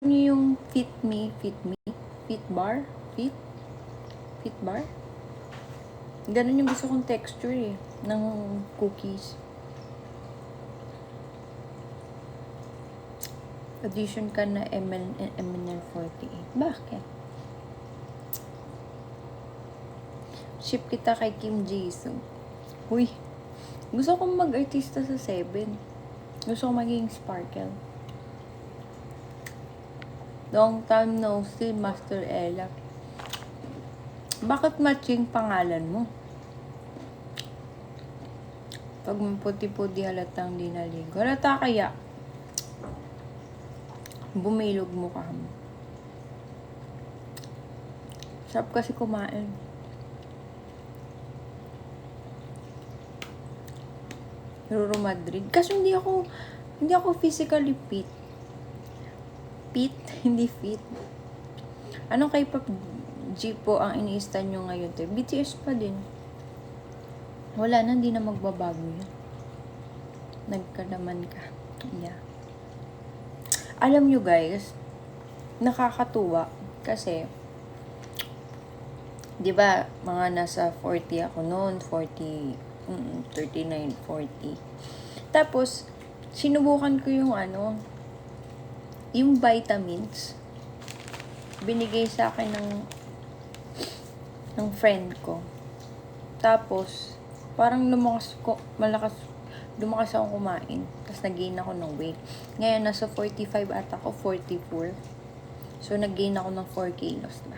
niyo yung fit bar? Fit bar? Ganun yung gusto kong texture eh, ng cookies. Audition ka na MNL48. Bakit? Ship kita kay Kim Jisoo. Uy, gusto kong mag-artista sa 7. Gusto kong maging Sparkle. Long time no see, Master Ella. Bakit matching pangalan mo? Pag maputi-puti halatang di naligo. Halata kaya? Bumilog mo ka mo. Sarap kasi kumain. Ruro Madrid. Kasi hindi ako physically fit. Hindi fit. Anong K-pop G po ang iniista nyo ngayon? BTS pa din. Wala na, hindi na magbabago yun. Nagkalaman ka. Yeah. Alam nyo guys, nakakatuwa kasi, di ba, mga nasa 40 ako noon, 39, 40. Tapos, sinubukan ko yung yung vitamins. Binigay sa akin ng friend ko. Tapos, parang lumakas akong kumain. Tapos, nag-gain ako ng weight. Ngayon, nasa 45 at ako, 44. So, nag-gain ako ng 4 kilos na.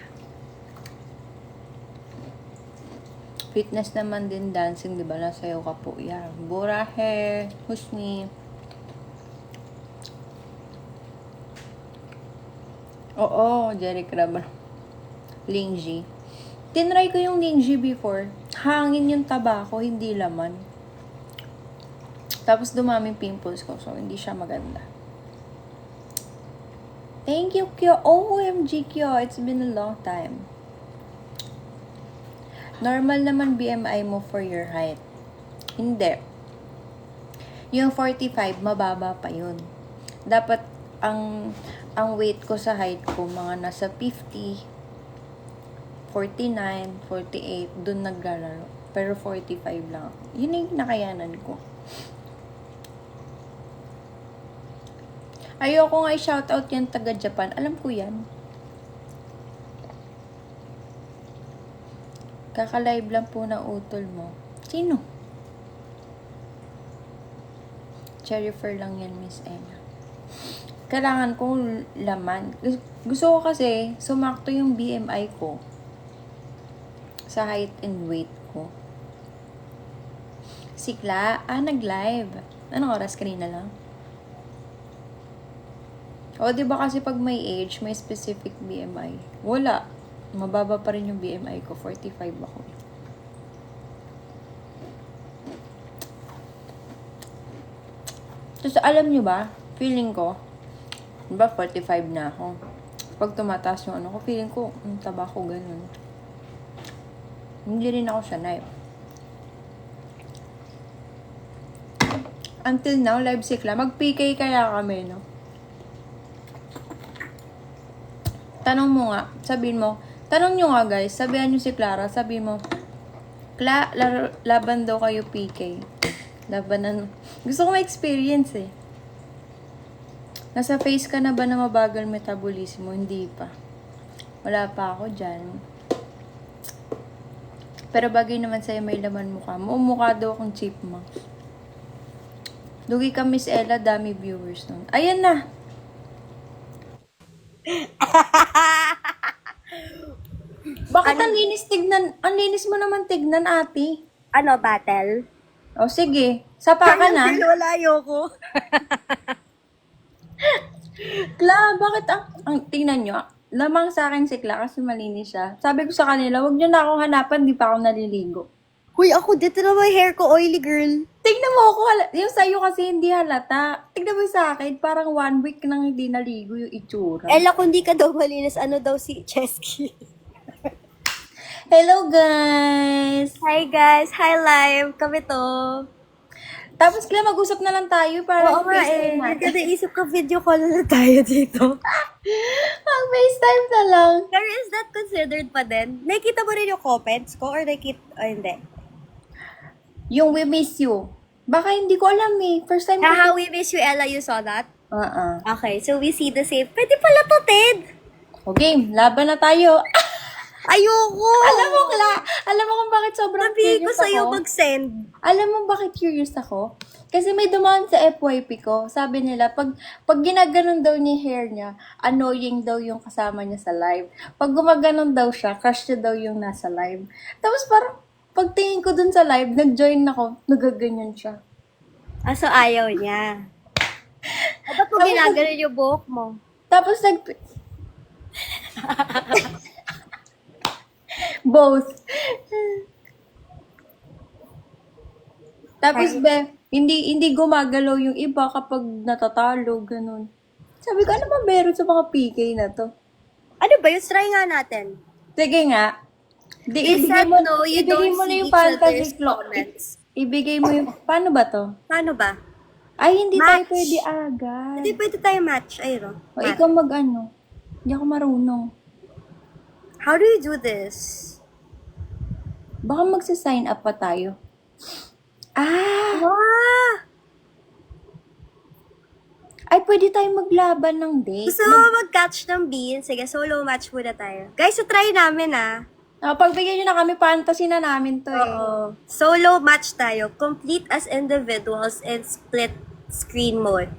Fitness naman din, dancing, di ba? Nasayaw ka po. Yeah. Bora hair, husni. Oo, Jerry Crab. Lingji. Tinry ko yung Lingji before. Hangin yung taba ko, hindi laman. Tapos dumaming pimples ko, so hindi siya maganda. Thank you, Kyo. OMG, Kyo. It's been a long time. Normal naman BMI mo for your height. Hindi. Yung 45, mababa pa yun. Dapat ang weight ko sa height ko, mga nasa 50, 49, 48, dun naglalaro. Pero 45 lang. Yun yung nakayanan ko. Ayoko nga i-shoutout yan taga-Japan. Alam ko yan. Kaka-live lang po na utol mo. Sino? Cherry fur lang yan, Miss Emma. Kailangan kong laman. Gusto ko kasi sumakto yung BMI ko sa height and weight ko. Sikla, nag-live. Anong oras kanina lang? O, di ba kasi pag may age, may specific BMI? Wala. Mababa pa rin yung BMI ko. 45 ako. Tapos, alam nyo ba? Feeling ko, diba 45 na ako. Pag tumataas yung ko, feeling ko, taba ko ganun. Hindi rin ako sanay. Until now, live sikla. Mag-PK kaya kami, no? Tanong mo nga, sabihin mo, tanong nyo nga guys, sabihan nyo si Clara, sabihin mo, laban daw kayo PK. Labanan. Gusto ko ma-experience eh. Nasa face ka na ba na mabagal metabolismo? Hindi pa. Wala pa ako dyan. Pero bagay naman sa'yo may laman mukha mo. Mukha daw akong chipmunk. Lugi ka, Miss Ella, dami viewers nun. Ayan na! Bakit ang linis mo naman tignan, ate? Ano, battle? O, sige. Sapa ka na. Wala, ayoko. Kla, bakit tingnan nyo, lamang sa akin si Kla kasi malinis siya. Sabi ko sa kanila, wag nyo na akong hanapan, di pa ako naliligo. Huy, ako dito na may hair ko, oily girl. Tignan mo ako, yung sa'yo kasi hindi halata. Tignan mo sa akin, parang 1 week nang hindi naligo yung itsura. Ella, kung di ka daw malinis, ano daw si Chesky? Hello guys! Hi guys, hi live, kami to. Tapos kaya mag-usap na lang tayo para Oo nga FaceTime eh. natin. Kada isip ko video call na tayo dito. Ang FaceTime na lang. Pero is that considered pa din? Nakita mo rin yung comments ko or hindi? Yung we miss you. Baka hindi ko alam eh. First time ko. Haha, we miss you, Ella. You saw that? Okay. So we see the same. Pwede pala to, Ted. Okay, laban na tayo. Ayoko! Alam mo kung bakit sobrang Sabihin ko curious sa'yo ako? mag-send. Alam mo bakit curious ako? Kasi may dumaan sa FYP ko. Sabi nila, pag ginaganon daw niya hair niya, annoying daw yung kasama niya sa live. Pag gumaganon daw siya, crush niya daw yung nasa live. Tapos parang, pagtingin ko dun sa live, nag-join ako, nagaganyan siya. So ayaw niya. Ba't mo ginaganon yung buhok mo? Tapos both. Tapos hindi gumagalaw yung iba kapag natatalo, ganun. Sabi ko, ano ba meron sa mga PK na to? Ano ba yun? Try nga natin. Sige nga. You Ibigay said mo, no, you ibigay don't mo na see yung each fantasy other's clock. comments. Ibigay mo yung, paano ba to? Paano ba? Ay, hindi tayo Match. pwede agad. Hindi pwede tayo match. Ayun o. O, ikaw mag-ano. Hindi ako marunong. How do you do this? Baka magsa-sign up pa tayo. Ah! Wow! Ay, pwede tayo maglaban ng date. Gusto mo mag-catch ng bean? Sige, solo match muna tayo. Guys, so try namin Pagbigyan nyo na kami, fantasy na namin to eh. Oo. Solo match tayo. Complete as individuals in split screen mode.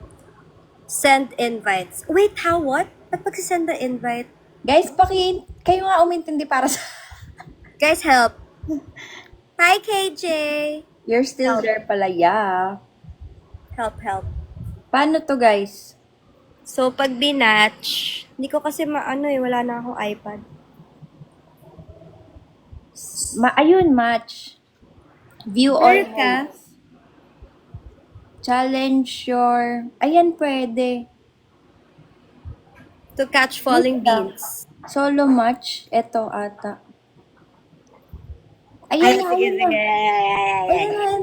Send invites. Wait, how? What? Ba't magsisend the invite? Guys, kayo nga umintindi para sa... Guys, help. Hi, KJ. You're still there pala, yeah. Help. Paano to, guys? So, pag binatch, hindi ko kasi wala na akong iPad. Ayun, match. View all Where ka? hosts. Challenge your... Ayan, pwede. To catch falling beans. Solo match. Ito ata. Ay, Ayun na, sige, ayun na. sige.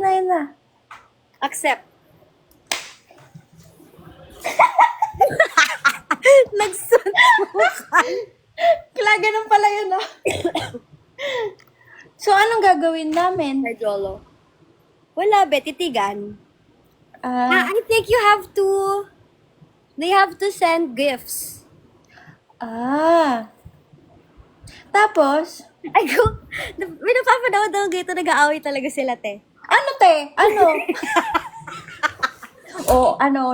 Ayun na. Accept. Nagsuntukan. Kaya ganun pala yun, ah. So, anong gagawin namin? Jolo. Wala, titigan. I think you have to... They have to send gifts. Tapos, Ay, go. May napapanood ako dito, nag-aaway talaga sila, te. ano te? Ano?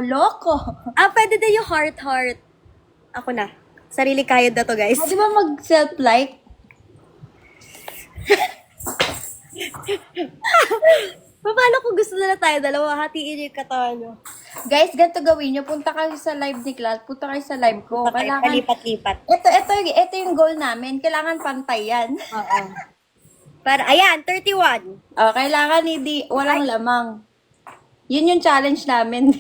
Loko. Pwede din yung heart. Ako na. Sarili kayod na to, guys. Di ba mag-self-like? Paano kung gusto na tayo dalawa, hatiin niyo yung katawan nyo. Guys, ganito gawin nyo. Punta kayo sa live ni Clal. Punta kayo sa live ko. Okay, Kailangan, palipat-lipat. ito yung goal namin. Kailangan pantay yan. Oo. Para, ayan, 31. Kailangan hindi, walang lamang. Yun yung challenge namin.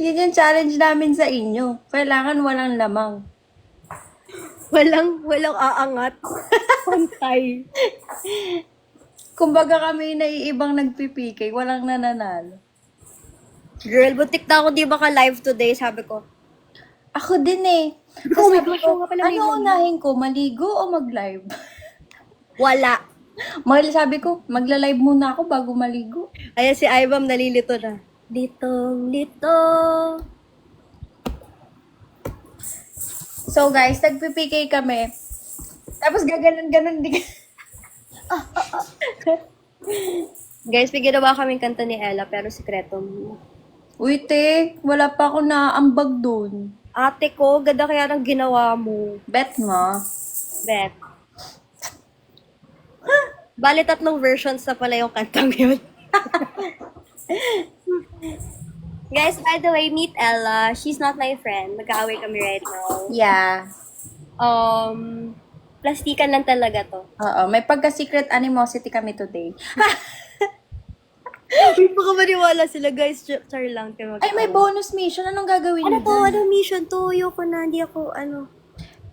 Yun yung challenge namin sa inyo. Kailangan walang lamang. Walang aangat. Pantay. Kumbaga kami naiibang nagpipikay, walang nananalo. Girl, butik na ako di ba ka-live today, sabi ko. Ako din eh. Oh my Sabi gosh, ko, oo nga pala, may ano unahin ko, maligo o mag-live? Wala. Sabi ko, magla-live muna ako bago maligo. Ayan si Ibam nalilito na. Litong-lito. So guys, nagpipikay kami. Tapos gaganon-ganon din. Guys, may ginawa kaming kanta ni Ella, pero sikreto mo. Uy, te, wala pa ako naambag dun. Ate ko, ganda kaya ng ginawa mo. Bet mo? Bet. Bale, 3 versions na pala yung kantang yun. Guys, by the way, meet Ella. She's not my friend. Magkaaway kami right now. Yeah. Plastikan lang talaga to. Oo, may pagka-secret animosity kami today. Hindi baka maniwala sila, guys. Char lang. Ay, may bonus mission. Anong gagawin Ano niyo to? dyan? Ano mission to? Ayoko na. Hindi ako,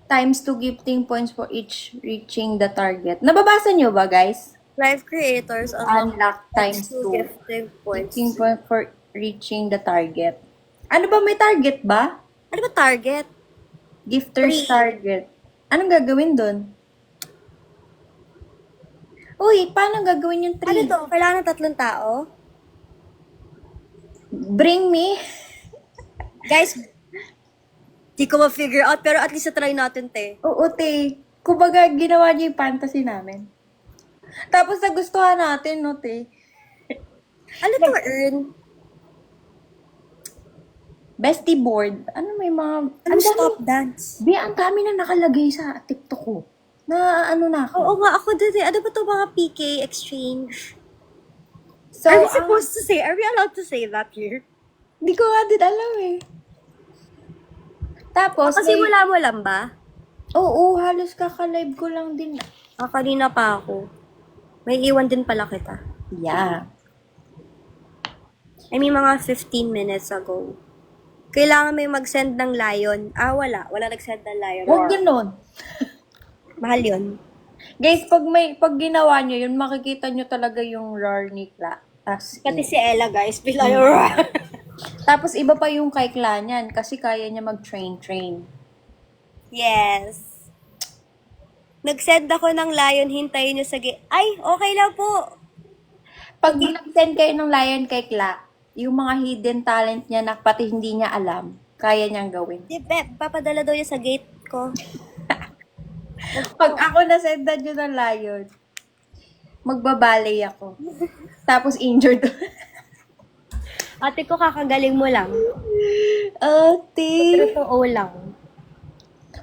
Times 2 gifting points for each reaching the target. Nababasa niyo ba, guys? Live creators Unlock times two 2. gifting points. 15 points for reaching the target. Ano ba? May target ba? Ano ba target? Gifters 3. target. Anong gagawin doon? Uy, paano gagawin yung 3? Ano to? Kailangan ng 3 tao? Bring me. Guys, di ko ma-figure out, pero at least try natin, te. Oo, te. Kumbaga, ginawa niyo yung fantasy namin. Tapos nagustuhan natin, no, te? Ano to earn? Bestie board. Ano may mga... Ano stop dance? Bi, ang dami na nakalagay sa TikTok ko. Na ano na ako. Oo nga, ako din eh. Ano ba to mga PK exchange? So, Are we supposed to say? Are we allowed to say that here? Hindi ko nga din alam eh. Tapos, Kasi wala mo lang ba? Oo, halos kaka-live ko lang din. Kanina pa ako. May iwan din pala kita. Yeah. I mean, mga 15 minutes ago. Kailangan may mag-send ng lion. Wala. Wala nag-send ng lion. Huwag ganun. Mahal yun. Guys, pag ginawa nyo yun, makikita nyo talaga yung roar ni Kla. Pati si Ella, guys. Bila yung Tapos iba pa yung kay Kla niyan kasi kaya niya mag-train. Yes. Nag-send ako ng lion, hintayin nyo sa Ay, okay lang po. Pag nag-send kayo ng lion kay Kla, yung mga hidden talent niya na pati hindi niya alam, kaya niyang gawin. Di, papadala daw niya sa gate ko. Pag ako nasendan nyo ng lion, magbabalay ako. Tapos injured. Ate ko, kakagaling mo lang. Ate! Totoo lang.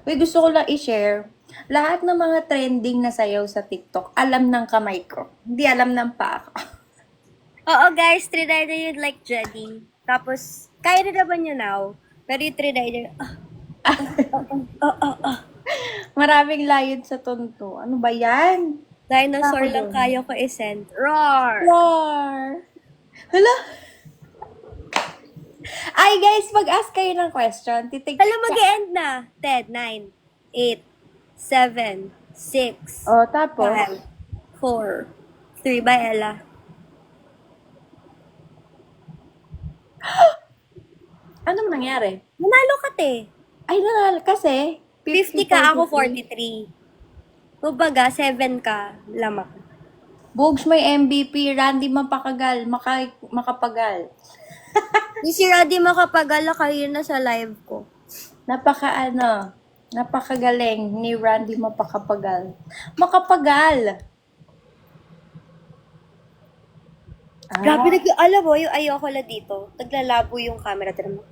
Uy, gusto ko lang i-share. Lahat ng mga trending na sayaw sa TikTok, alam ng kamay ko. Hindi alam ng paa ko. Oo, guys, trinay na yun like Jenny. Tapos, kaya na naman yun now. Pero yung trinay na yun, Maraming layon sa tonto. Ano ba yan? dinosaur Ako lang yun. kaya ko i-send. Roar! Roar! Hala? Ay, guys, mag-ask kayo ng question. Hala, mag-e-end na. 10, 9, 8, 7, 6, Oh, tapos? 5, 4, 3. Bye, Ella. Anong nangyari? Nanalo ka, te. Ay, nanalo kasi. 50 ka, ako 43. 43. Kumbaga, 7 ka, lamang. Bogs may MVP, Randy Mapakagal, Makapagal. Yung si Raddy makapagala kayo na sa live ko. Napakagaling ni Randy Mapakapagal. Makapagal! Grabe, alam mo, yung ayoko la dito. Naglalabo yung camera. Tira mo.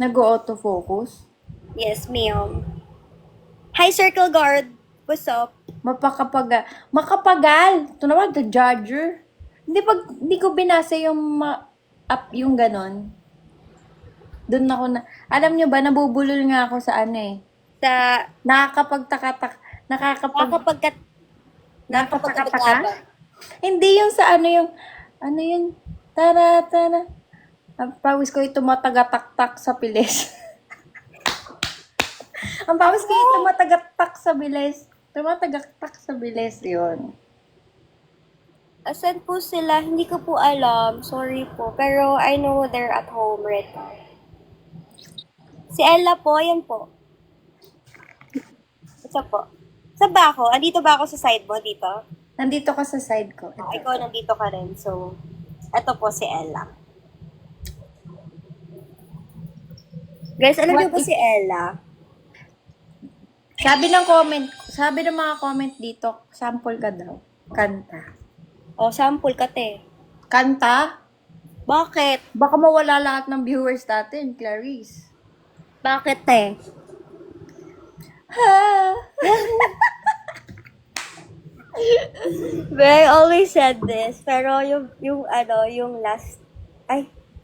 Nag-autofocus. Yes, ma'am. Hi, Circle Guard. What's up? Mapakapagal. Makapagal! Ito naman, the judger. Hindi ko binasa yung up yung ganon. Doon ako na, alam nyo ba, nabubulol nga ako sa ano eh. Sa Nakakapagtaka. nakapagkataka. Hindi yung sa ano yun, tara. Ang pawis ko ito matagataktak sa pilis. Ang pawis ko ito matagatak sa bilis. Tumatagaktak sa bilis yun. Asan po sila? Hindi ko po alam. Sorry po. Pero I know they're at home right now. Si Ella po, yan po. Ito po. Saan ba ako? Andito ba ako sa side mo? Dito? Nandito ka sa side ko. Ikaw nandito ka rin. So, ito po si Ella. Guys, alam niyo po si Ella? Sabi ng mga comment dito, sample ka daw. Kanta. O, sample ka, te. Kanta? Bakit? Baka mawala lahat ng viewers natin, Clarice. Bakit, te? Ha? I always said this, pero yung last,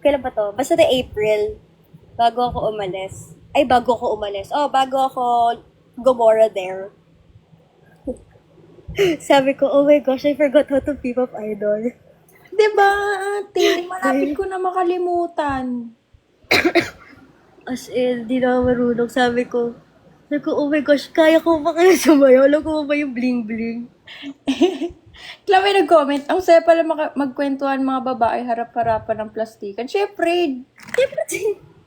kailan ba to? Basta na April, bago ako umalis. Bago ako Gomorrah there. Sabi ko, oh my gosh, I forgot how to be pop idol. Diba, ate? Malapit ko na makalimutan. As in, di na ako marunong. Sabi ko, oh my gosh, kaya ko ba kaya sumayaw? Alam ko ba yung bling-bling? Kaya may nag-comment, ang saya pala magkwentuhan mga babae harap-harapan ng plastikan. Siyempre,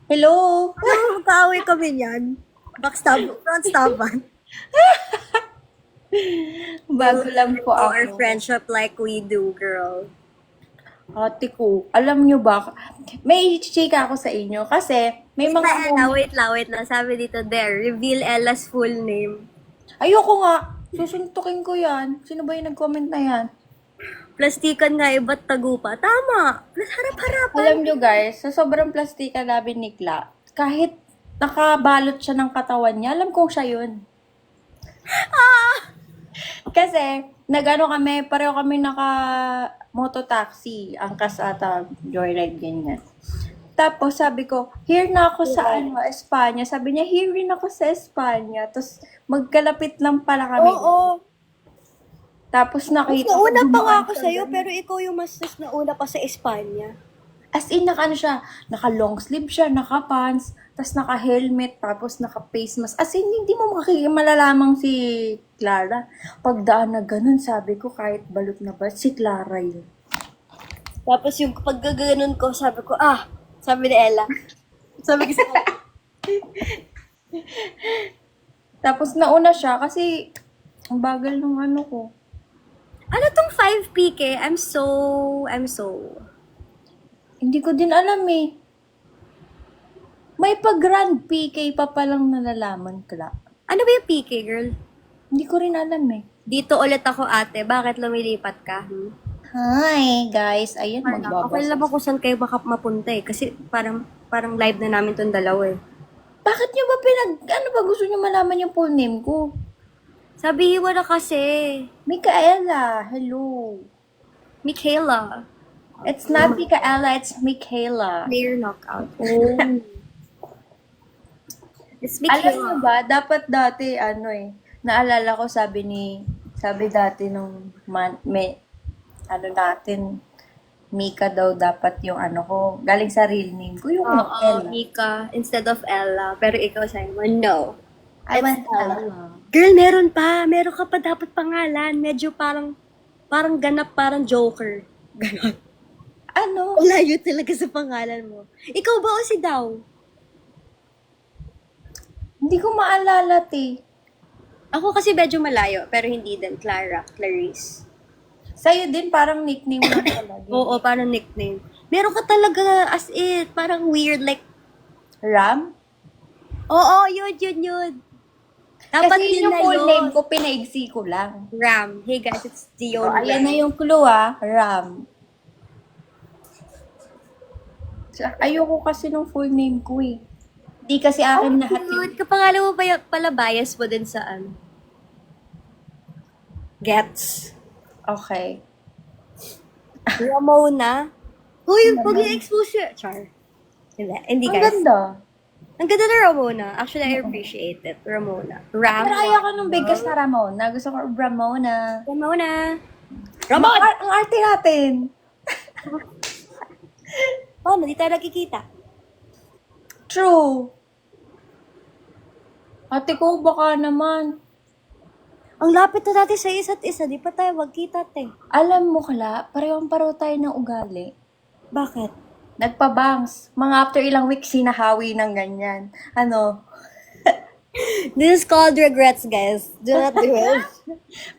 hello? Ano, magkaaway kami niyan. Backstab, frontstaban. Bago lang po Our ako. friendship like we do, girl. Ate ko, alam nyo ba, may chika ako sa inyo kasi may Wait mga lang, Ella, wait lang. Sabi dito, there, reveal Ella's full name. Ayoko nga, susuntukin ko yan. Sino ba yung nag-comment na yan? Plastikan nga, iba't tagupa. Tama! Harap-harapan. Alam nyo guys, sa sobrang plastika namin ni Kla, kahit nakabalot siya ng katawan niya, alam kong siya yun. Kasi, nagano kami, pareho kami naka mototaxi, angkas ata, joyride, ganyan. Tapos sabi ko, here na ako sa Espanya. Sabi niya, here rin ako sa Espanya. Tapos magkalapit lang pala kami. Oo. Tapos nakita Nauna pa nga dumaan ako siya sa'yo, ganun. pero ikaw yung mas nauna pa sa Espanya. As in, naka-ano siya, naka-long sleeve siya, naka-pants, tapos naka-helmet, tapos naka-face mask. As in, hindi mo malalaman si Clara. Pagdaan na ganun, sabi ko, kahit balot na ba, si Clara yun. Tapos yung paggaganon ko, sabi ni Ella. Sabi ko sa Tapos nauna siya kasi ang bagal ng ano ko. ano tong 5PK? I'm so... Hindi ko din alam eh. May pag-grand PK pa palang nalalaman, Kla. Ano ba yung PK, girl? Hindi ko rin alam eh. Dito ulit ako, ate. Bakit lumilipat ka? Hi, guys. Ayan, Okay magbabasa. lang ba kung saan kayo baka mapunta eh? Kasi parang live na namin tong dalawa eh. Bakit nyo ba ano ba gusto nyo malaman yung full name ko? Sabihin mo na kasi. Micaela. Hello. Michaela. It's not Micaela, it's Michaela. Player knockout. Oh. It's Alam nyo Michaela. ba, dapat dati, naalala ko sabi dati nung natin, Mika daw dapat yung ko, galing sa real name ko, yung Oo, Ella. Mika. Instead of Ella. Pero ikaw sa'yo mo, no. I want It's Ella. Girl, meron pa. Meron ka pa dapat pangalan. Medyo parang ganap, parang Joker. Ganon. Ano? Layo talaga sa pangalan mo. Ikaw ba o si Daw? Hindi ko maalala, te. Ako kasi medyo malayo, pero hindi din. Clarice. Sa'yo din, parang nickname lang talaga. Oo, parang nickname. Meron ka talaga as in, parang weird, like, Ram? oo, yun. Dapat Kasi yun yung na full yun. name ko, pinaigsi ko lang. Ram. Hey guys, it's So, Dion ayan Ram. na yung clue, Ram. Ayoko kasi nung full name ko eh. Di kasi akin lahat yung... Cute. Kapangalan mo ba pala bias mo din sa Gets. Okay. Ramona. Uy, pag i-expose yun. Char. Hindi Ang guys. ganda. Ang ganda na Ramona. Actually, I appreciate it. Ramona. Pero ayoko nung bigas na Ramona. Gusto ko Ramona. Ramona. Ang arte natin. Paano? Di tayo nagkikita. True. Ate ko, baka naman. Ang lapit na natin sa isa't isa. Di pa tayo magkita, te. Alam mo, Kala, parehong-pareho tayo ng ugali. Bakit? Nagpabangs. Mga after ilang weeks, sinahawi ng ganyan. This is called regrets, guys. Do not do it.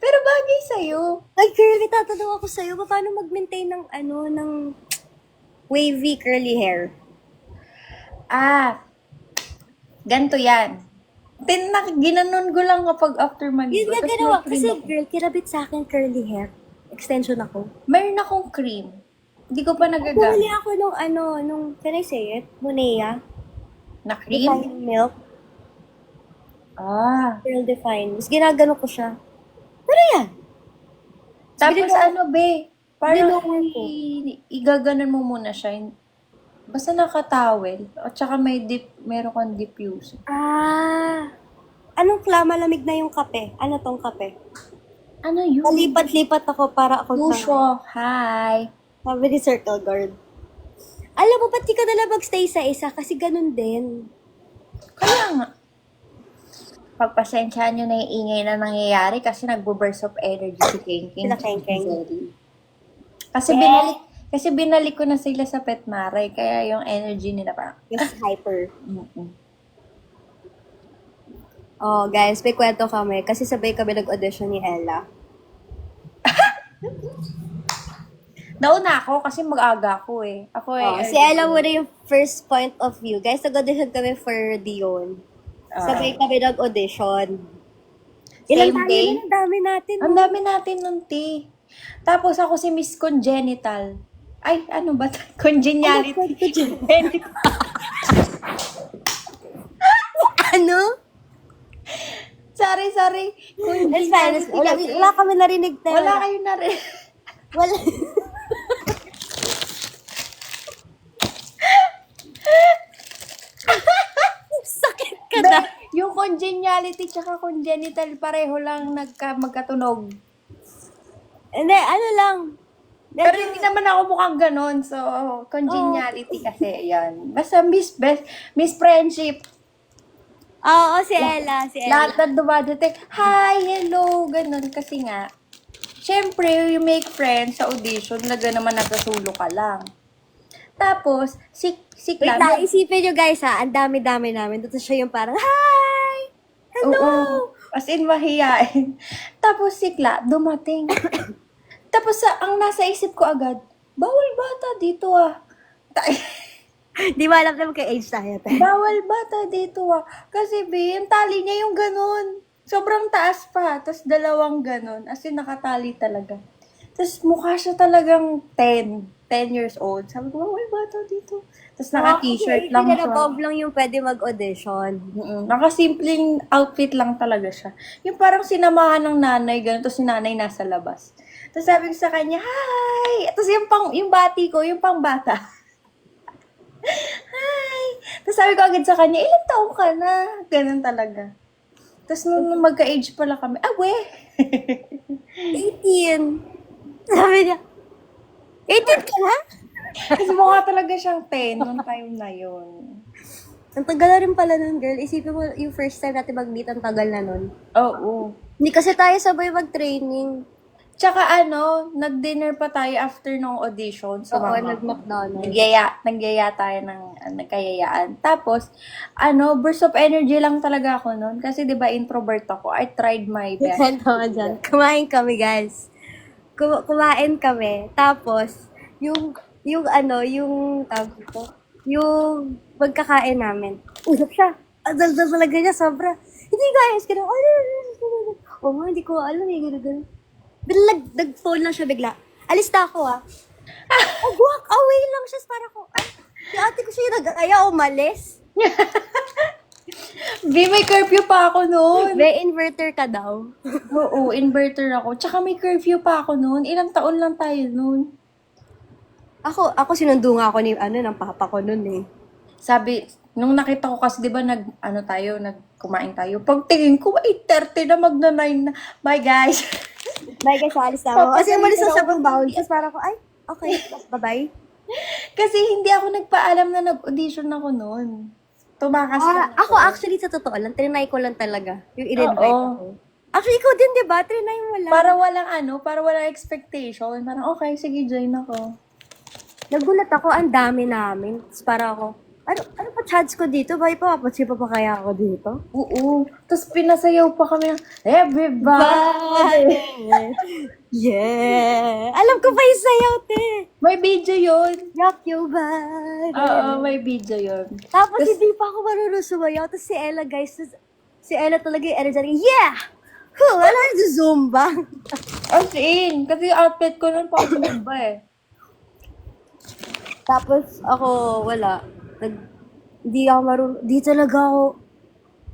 Pero bagay sa'yo. Ay, girl, may tatanong ako sa'yo. Paano mag-maintain ng, ng wavy curly hair? Ganto yan. Ginanon ko lang kapag after Yun maligo. nga Tapos ginawa. may cream Kasi, ako. girl, kinabit sa akin curly hair. Extension ako. Mayroon akong cream. Hindi ko pa Bumili nagagamit. ako nung, can I say it? Monea. Na cream? Define milk. Girl define. Mas ginagano ko siya. Pero yan. Tapos Binili- be? Parang Binili ko. igaganon mo muna siya. Basta nakatawel. At saka meron kang diffuser. Anong malamig na yung kape? Ano tong kape? Ano yun? Nalipat-lipat ako para ako Pusho. Hi. Sabi ni Circle Guard. Alam mo, ba't di ka nalang magstay sa isa? Kasi ganun din. Kaya nga. Pagpasensyahan nyo na yung ingay na nangyayari kasi nagbo-burst of energy si King King. Sila King King. Kasi Eh? binalik ko na sila sa Petmare, kaya yung energy nila parang, Yung hyper. mm-mm. Oh, guys, may kwento kami. Kasi sabay kami nag-audition ni Ella. Nauna ako kasi mag-aga ako eh. Ako eh. Oh, si Ella muna yung first point of view. Guys, nag-audition kami for Dion. Sabay kami nag-audition. Ilang Same tayo day? na, ang dami natin. Ang dami natin nun, ti. Tapos ako si Miss Congenital. Ay, ano ba? Congeniality. Ano? sorry. It's fine. Wala kami narinig na. Wala kayo na rin. Wala. Sakit ka na. Yung congeniality tsaka congenital pareho lang magkatunog. Hindi, ano lang. Pero hindi naman ako mukhang ganon. So, congeniality kasi, yan. Basta Miss Friendship. Oo, si Ella. Lahat na dumadating, hi, hello, ganon. Kasi nga, syempre, you make friends sa audition, na naman nagkasulo ka lang. Tapos, si Wait Clam, lang, isipin nyo guys ha, ang dami-dami namin. Dito siya yung parang, hi! Hello! oo, as in mahihain. Tapos si Cla, dumating. Tapos ang nasa isip ko agad, bawal bata dito ah. Di ba alam naman kay age tayo, te? Bawal bata dito ah. Kasi yung tali niya yung ganun. Sobrang taas pa. Tapos dalawang ganun. As in nakatali talaga. Tapos mukha siya talagang 10 years old. Sabi ko, bawal bata dito. Tapos naka-t-shirt lang siya. Bob lang yung pwede mag-audition. Nakasimpleng outfit lang talaga siya. Yung parang sinamahan ng nanay, ganun. Tapos yung nanay nasa labas. Tapos sabi ko sa kanya, hi! Tapos yung bati ko, yung pang bata. Hi! Tapos sabi ko agad sa kanya, ilang taong ka na? Ganun talaga. Tapos nung magka-age pala kami, weh! 18. Sabi niya, 18 ka na? Kasi mukha talaga siyang 10 nung time na yun. Ang tagal na rin pala nun, girl. Isipin mo, yung first time natin mag-meet, ang tagal na nun. Oo. Hindi kasi tayo sabay mag-training. Tsaka nag-dinner pa tayo after nung audition. So, Oo, nag-McDonald's. Nagyaya tayo ng nagkayayaan. Tapos, burst of energy lang talaga ako nun. Kasi, di ba, introvert ako. I tried my best. Tama dyan. Kumain kami, guys. Kumain kami. Tapos, yung tawag ko, yung pagkakain namin. Usap siya. Dal-dal talaga niya, sobra. Hindi, guys. Ganun. Oh, hindi ko alam eh. Ganun. Bigla, nag-phone lang siya bigla. Alis na ako walk away lang siya. Para ko, yung ate ko siya kaya umalis. May curfew pa ako noon. May inverter ka daw. Oo, inverter ako. Tsaka may curfew pa ako noon. Ilang taon lang tayo noon. Ako sinundo nga ako ng papa ko noon eh. Sabi, nung nakita ko kasi, di ba, kumain tayo. Pagtingin ko, 8:30 na, magna-9 na. Bye, guys. Bye guys, alis na ako. Kasi umalis na siya pang bound. Tapos parang ko, okay, bye-bye. Kasi hindi ako nagpaalam na nag-audition ako noon. Tumakas lang Ako actually, sa totoo lang, trinay ko lang talaga. Yung in-invite Oo. ako. Actually, ikaw din, di ba? Trinay mo lang. Para walang expectation. Parang, okay, sige, join ako. Nagulat ako, ang dami namin. Tapos parang ako, ano pa chance ko dito? Bakit papapansin pa kaya ako dito? Oo. Tapos pinasayaw pa kami ng, everybody! Yeah! Alam ko pa yung sayaw, te! May video yun. Rock your body! Oo, may video yun. Tapos hindi pa ako marunong sumayaw. Tapos si Ella, guys, si Ella talaga yung energy. Yeah! Wala yung Zumba. As in, kasi yung outfit ko nun pa ba eh. Tapos ako, wala. Hindi ako marunong. Di talaga ako.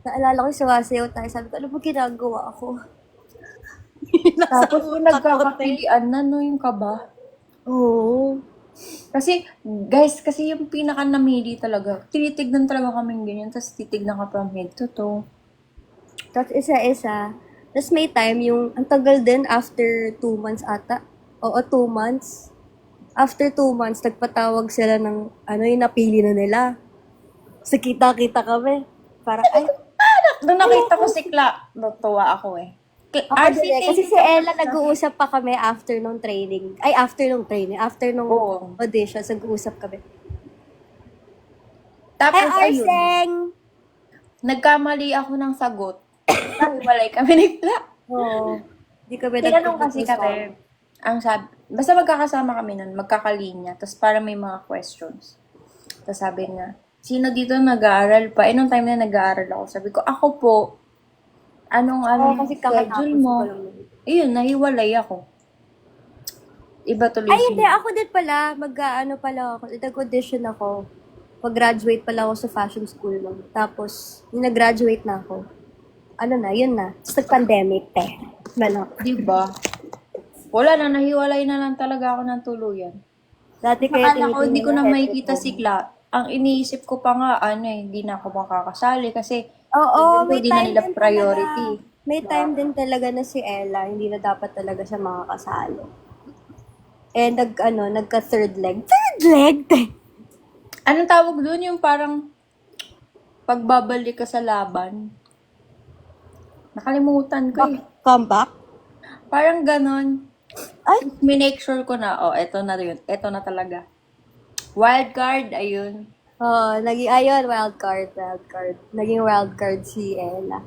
Naalala ko yung sumasayaw tayo. Sabi ko, ano ba ginagawa ako? Tapos yung nagkakapilian na, yung kaba. Oo. Kasi, guys, kasi yung pinaka-namili talaga, tinitignan talaga kaming ganyan, tapos titignan ka from head to toe. Tapos isa-isa. Tapos may time yung, ang tagal din after 2 months ata. Oo, 2 months. After 2 months, nagpatawag sila ng, yung napili na nila. So, kita-kita kami. Parang, ay, Nung nakita ko si Kla, natuwa ako eh. Ako din eh. Kasi si Ella, nag-uusap pa kami after nung training. Ay, after nung training. After nung Oo. audition, nag-uusap kami. Tapos Ay, ayun, Arseng! nagkamali ako ng sagot. Nahiwalay kami ni Kla. Oo. Di kami Tinanong kasi nagpag-usap. kami, ang sabi, basta magkakasama kami nun, magkakalinya, tapos para may mga questions. Tapos sabi niya, sino dito nag-aaral pa? Eh, nung time na nag-aaral ako, sabi ko, ako po, anong Oo, kasi schedule kakatapos mo? ko lang. Ayun, nahiwalay ako. Iba tuloy Ay, hindi. siya. Ako din pala. Mag-ano pala ako. Nag-audition ako. Pag-graduate pala ako sa fashion school lang. Tapos, yung nag-graduate na ako. Ano na, yun na. Tapos nag-pandemic, Malak. Diba? Wala na, nahiwalay na lang talaga ako ng tuluyan. Dati kaya Akala ko, hindi ko na head makikita ko. si Kla. Ang iniisip ko pa nga, hindi na ako makakasali kasi Oo, may hindi na time nila din priority. talaga. May time din talaga na si Ella. Hindi na dapat talaga siya makakasali. Eh, nagka-third leg. Third leg? Anong tawag doon? Yung parang pagbabalik ka sa laban. Nakalimutan ko eh. Comeback? Parang ganon. Ay, Minake sure ko na, eto na yun. Eto na talaga. Wild card, ayun. ayun, wild card. Naging wild card si Ella.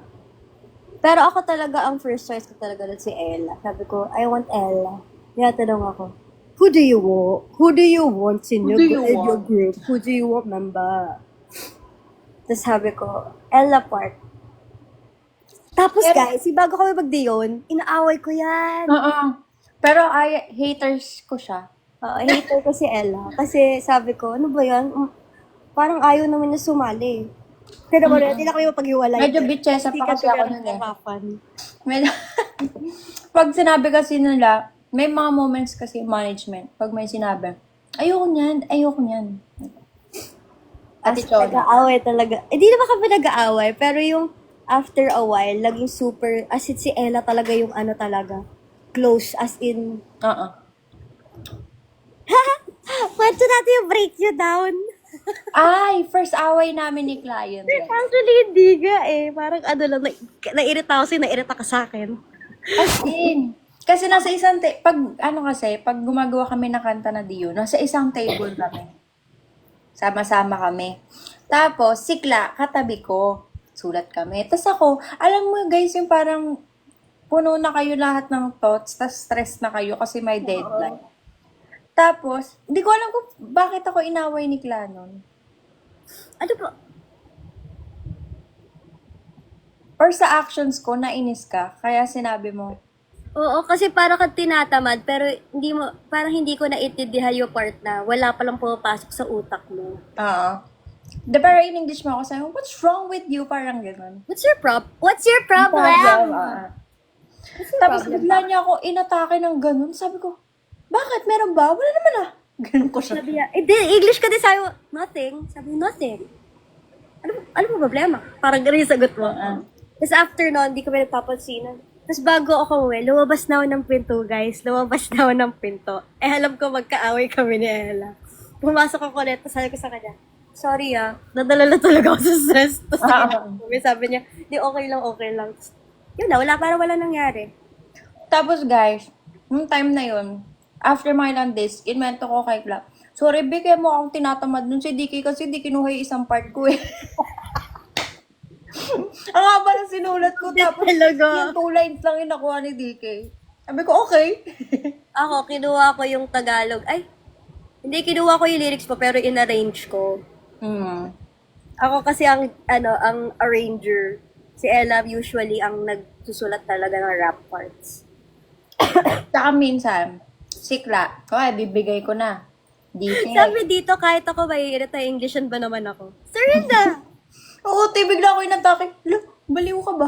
Pero ako talaga, ang first choice ko talaga doon si Ella. Sabi ko, I want Ella. Tinatanong ako, who do you want? Who do you want in Who your, do you in your want? group? Who do you want member? Tapos sabi ko, Ella Park. Tapos Pero- guys, bago kami magdiyon, inaaway ko yan. Pero haters ko siya. Hater ko si Ella. Kasi sabi ko, ano ba yan? Parang ayaw naman niya sumali. Pero naman, hindi na kami mapag-iwalay. Medyo bitchesa Hindi pa kasi ako nun eh. nahirapan. Pag sinabi kasi nila, may mga moments kasi management. Pag may sinabi, ayoko niyan. Ate As Chona. nag-aaway talaga. Hindi naman kami nag-aaway, pero yung after a while, laging super, as in si Ella talaga yung ano talaga, close, as in, kwento natin yung break you down. Ay, first away namin ni client. Actually, hindi nga eh. Parang ano lang, nairita ako sa'yo, nairita ka sa akin. As in. Kasi nasa isang pag gumagawa kami ng kanta na Dio, nasa isang table kami. Sama-sama kami. Tapos, sikla, katabi ko. Sulat kami. Tapos ako, alam mo guys, yung parang puno na kayo lahat ng thoughts, tapos stress na kayo kasi may deadline. Tapos, hindi ko alam kung bakit ako inaway ni Klanon. Ano ba? Or sa actions ko, nainis ka, kaya sinabi mo, Oo, kasi parang kang tinatamad, pero parang hindi ko naiintindihan yung part na wala palang pumapasok sa utak mo. Pero in English mo ako sabi, what's wrong with you? Parang gano'n. What's your problem? What's your problem? Tapos bigla niya ako inatake ng ganun. Sabi ko, bakit? Meron ba? Wala naman ah. Ganun ko siya. Sabi niya, English ka din sabi mo, nothing. Sabi mo, nothing. Ano mo problema? Parang ganun yung sagot mo. Tapos after nun, hindi kami nagpapansinan. Tapos bago ako uwi, lumabas na ako ng pinto, guys. Lumabas na ako ng pinto. Eh, alam ko magkaaway kami ni Ella. Pumasok ako ulit, tapos sabi ko sa kanya, sorry nadala na talaga ako sa stress. Tapos sabi niya, di okay lang. Tapos, yun na, wala nangyari. Tapos guys, nung time na yun, after my ilang days, inwento ko kay Clark, sorry, bigay mo akong tinatamad nun si DK kasi di kinuha yung isang part ko eh. Ang haba ng sinulat ko. Tapos, Talaga. yung 2 lines lang yung nakuha ni DK. Sabi ko, okay. Ako, kinuha ko yung Tagalog. Ay, hindi kinuha ko yung lyrics ko, pero in-arrange ko. Ako kasi ang arranger. Si Ella usually ang nagsusulat talaga ng rap parts. Saka minsan, sikla, bibigay ko na. DK. Sabi dito, kahit ako maiirit na Englishan ba naman ako? Serinda! Oo, bigla ako inatake. Baliw ka ba?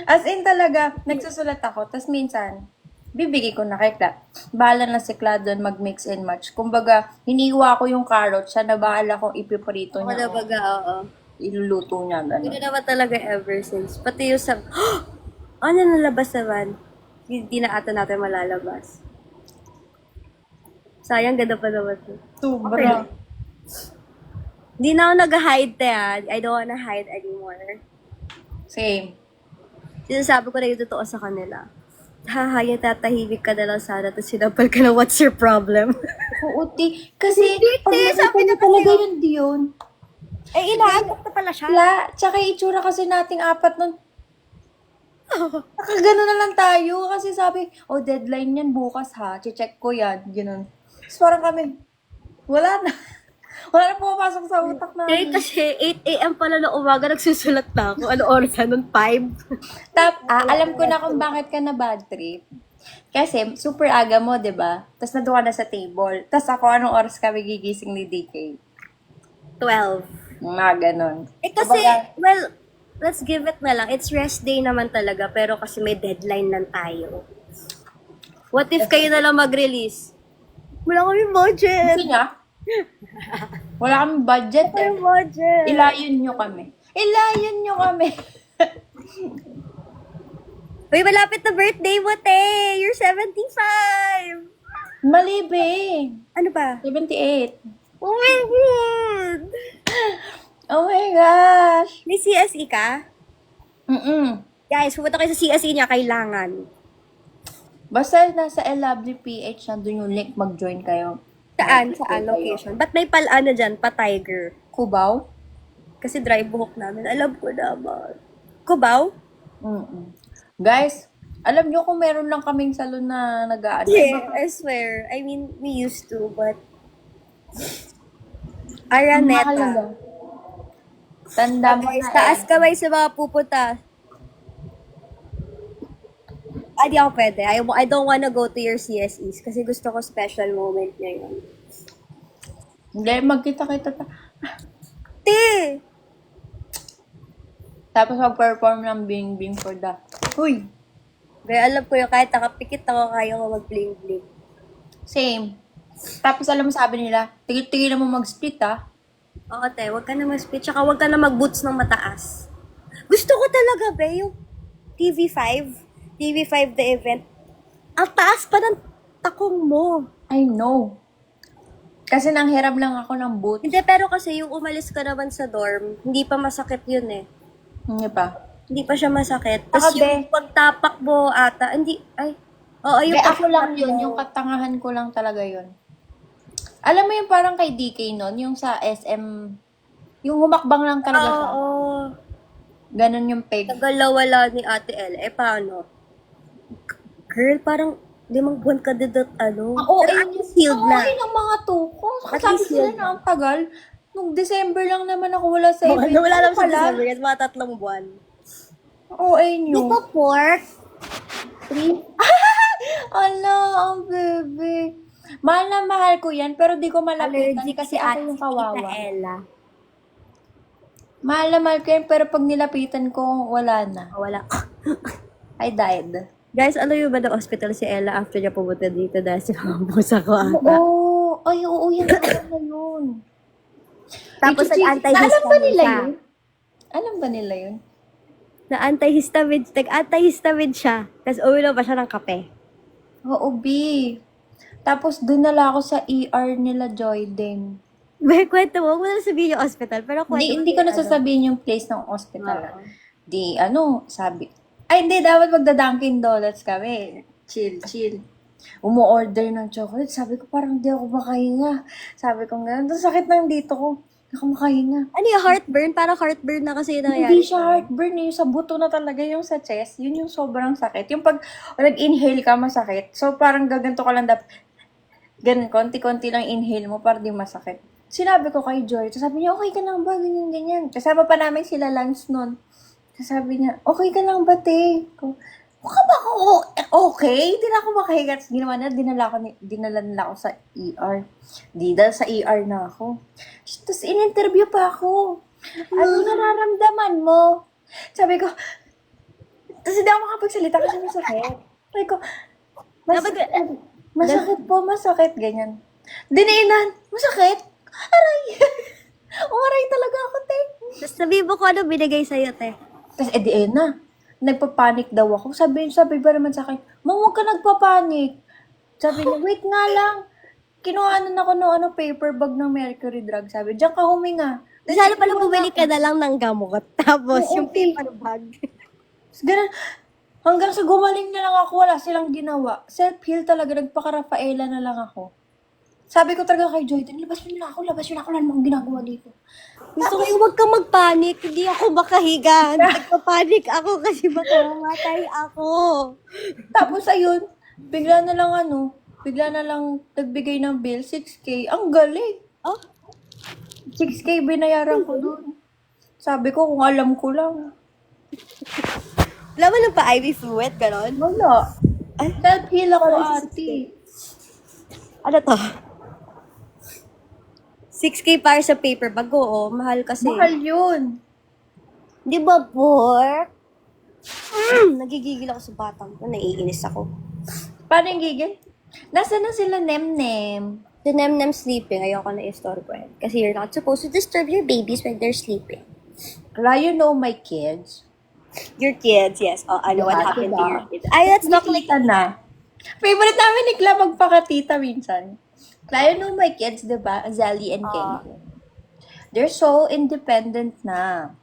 As in talaga, nagsusulat ako. Tapos minsan, bibigay ko na kay Kla. Bahala na si Kla doon mag-mix and match. Kumbaga, hiniwa ko yung carrot. Siya na bahala kong ipiprito Ako niya. na baga, oo. Iluluto niya. Hindi Gano'n. naman talaga ever since. Pati yung sa... ano nalabas naman? Hindi na ata natin malalabas. Sayang, ganda pa naman ito. Sobra. Hindi na ako nag-hide, te, ah. I don't wanna hide anymore. Same. Sinasabi ko na yung totoo sa kanila. Haha, tatahimik ka na lang sana, tapos sinapal ka na, what's your problem? Oo, ti. Kasi, pag Te, nakita sabi mo na talaga kasi, yun, Dion. eh, inaantok na pala siya. Tsaka yung itsura kasi nating apat nun, nakagano na lang tayo. Kasi sabi, oh, deadline yan bukas ha. Check ko yan. Ganun. Tapos parang kami, wala na. Wala na pumapasok sa utak Kaya namin. kasi 8 a.m. pala na umaga, nagsusulat na ako. Ano oras na nun? 5? Alam ko na kung bakit ka na bad trip. Kasi, super aga mo, di ba? Tapos nandun ka na sa table. Tapos ako, anong oras kami gigising ni DK? 12. Mga ganon. Eh kasi, well, let's give it na lang. It's rest day naman talaga, pero kasi may deadline lang tayo. What if kayo na lang mag-release? Wala kami budget. Gusto niya? Wala kaming budget Wala eh. kami budget. Ilayon nyo kami. Ilayon nyo kami. Uy, malapit na birthday mo, te! You're 75! Mali, be. Ano ba? 78. Oh my God! Oh my gosh. May CSE ka? Mm-mm. Guys, pumunta kayo sa CSE niya, kailangan. Basta nasa LWPH, nandun yung link, mag-join kayo. Saan? Saan location? Ba't may ano dyan? Pa-Tiger? Cubao? Kasi dry buhok namin. Alam ko naman. Kubaw? Mm-mm. Guys, alam nyo kung meron lang kaming salon na nag-aano. Yeah, I swear. I mean, we used to, but... Mahal Araneta. lang. Tanda mo Guys, na taas kamay sa mga pupunta. Di ako pwede. I don't wanna go to your CSEs kasi gusto ko special moment niya yun. Hindi, magkita-kita. Te! Tapos mag-perform ng Bing Bing for the... Uy! Kaya alam ko yun, kahit nakapikit ako, kaya ko mag-bling-bling. Same. Tapos alam mo sabi nila, tigil-tigil na mo mag-split ah. Oo, te, huwag ka na mag-split, tsaka huwag ka na mag-boots ng mataas. Gusto ko talaga, be, yung TV5 the event. Ang taas pa ng takong mo. I know. Kasi nanghiram lang ako ng boot. Hindi, pero kasi yung umalis ka naman sa dorm, hindi pa masakit yun eh. Hindi pa. Hindi pa siya masakit. Tapos Saka, yung pagtapak mo ata, hindi, ay, oo, yung Be, ako lang pagtapak yun. mo. Yung katangahan ko lang talaga yun. Alam mo yung parang kay DK nun, yung sa SM, yung humakbang lang talaga siya. Oo. Ganon yung peg. Nagalawala ni Ate El. Eh, paano? Girl, parang 5 buwan ka dito, ano? Oo, Pero at least healed na. ng mga tuko. At Sabi least sila yun. na ang tagal. Nung December lang naman ako wala sa event. Wala Ano lang sa pala? December, kasi mga 3 buwan. Oo, Di nyo. ba pork? Ala, ang bebe. Mahal na mahal ko yan, pero di ko malapitan Allergic kasi si ako Ate yung kawawa. Tita Ella. Mahal na mahal ko yan, pero pag nilapitan ko, wala na. Wala. I died. Guys, ano yung ba ng hospital si Ella after niya pumunta dito dahil si Mambusa ko ata? Oo. Ay, oo, yan na yun. Tapos Alam ba nag-antihistamine nila siya. yun? Alam ba nila yun? Nag-antihistamine siya. Tapos uminom pa siya ng kape. Oo, B. Tapos dinala ako sa ER nila Joy din. May kwento mo, huwag mo na sabihin yung hospital, pero kwento Hindi ko mo yung nasasabihin yung place ng hospital. Oo. Di, sabi. Ay, hindi, dapat magda-Dunkin Donuts kami. Chill. Umu-order ng chocolate. Sabi ko, parang di ako makahinga. Sabi ko, gano'n. Tapos sakit ng dito ko. Hindi ako makahinga. Ano yung heartburn? Parang heartburn na kasi yung nangyari. Hindi siya heartburn eh. Yung sa buto na talaga yung sa chest. Yun yung sobrang sakit. Yung pag nag-inhale ka, masakit. So, parang gaganto ka lang dapat. Ganun, konti-konti lang inhale mo para di masakit. Sinabi ko kay Joy. Tapos sabi niya, okay ka lang ba? Ganyan. Kasama pa namin sila Lance nun. Tapos sabi niya, okay ka lang ba, te? Mukha ba ako okay? Hindi na ako makahiga. Tapos ginawa na, dinala nila ako sa ER. Dahil sa ER na ako. Tapos in-interview pa ako. Ano nararamdaman mo? Sabi ko, tapos hindi ako makapagsalita kasi masakit. Sabi ko, masakit, ganyan. Dinainan, masakit? Aray! Umaray talaga ako, te. Tapos sabihin mo kung ano binigay sa'yo, te. Tapos na. Nagpapanik daw ako. Sabi ba naman sa akin, Ma'am, huwag ka nagpapanik. Sabi niya, wait nga lang. Kinuhanan ako ng paper bag ng mercury drug. Sabi, diyan ka huminga. Sana pala bumili ka na lang ng gamot. Tapos, Oo, yung paper bag. Ganun. Hanggang sa gumaling na lang ako, wala silang ginawa. Self-heal talaga, nagpaka-Rafaela na lang ako. Sabi ko talaga kay Joyden, labas mo na ako, wala namang ginagawa dito. Gusto ko yung huwag kang magpanik. Hindi ako makahiga. Nagpapanik ako kasi baka mamatay ako. Tapos ayun, bigla na lang nagbigay ng bill, 6K. Ang galing. Oh, 6K binayaran ko dun. Sabi ko, kung alam ko lang. wala mo lang pa IV fluid, ganon? Wala. Ay, Self-heal ako, Parang ate. ano to? 6K para sa paper bag. Oo, mahal kasi. Mahal yun. Di ba, Bork? Nagigigil ako sa batang ko. Naiinis ako. Paano yung gigil? Nasaan na sila nem-nem? The nem sleeping. Ayoko na i-store ko yan. Kasi you're not supposed to disturb your babies when they're sleeping. Wala, you know my kids. Your kids, yes. Oh, I know what Diba? happened to your kids. Ay, let's talk like... Nakita na. Favorite namin ni Kla magpakatita minsan. Kla, you know my kids, diba? Zally and Kenny. They're so independent na.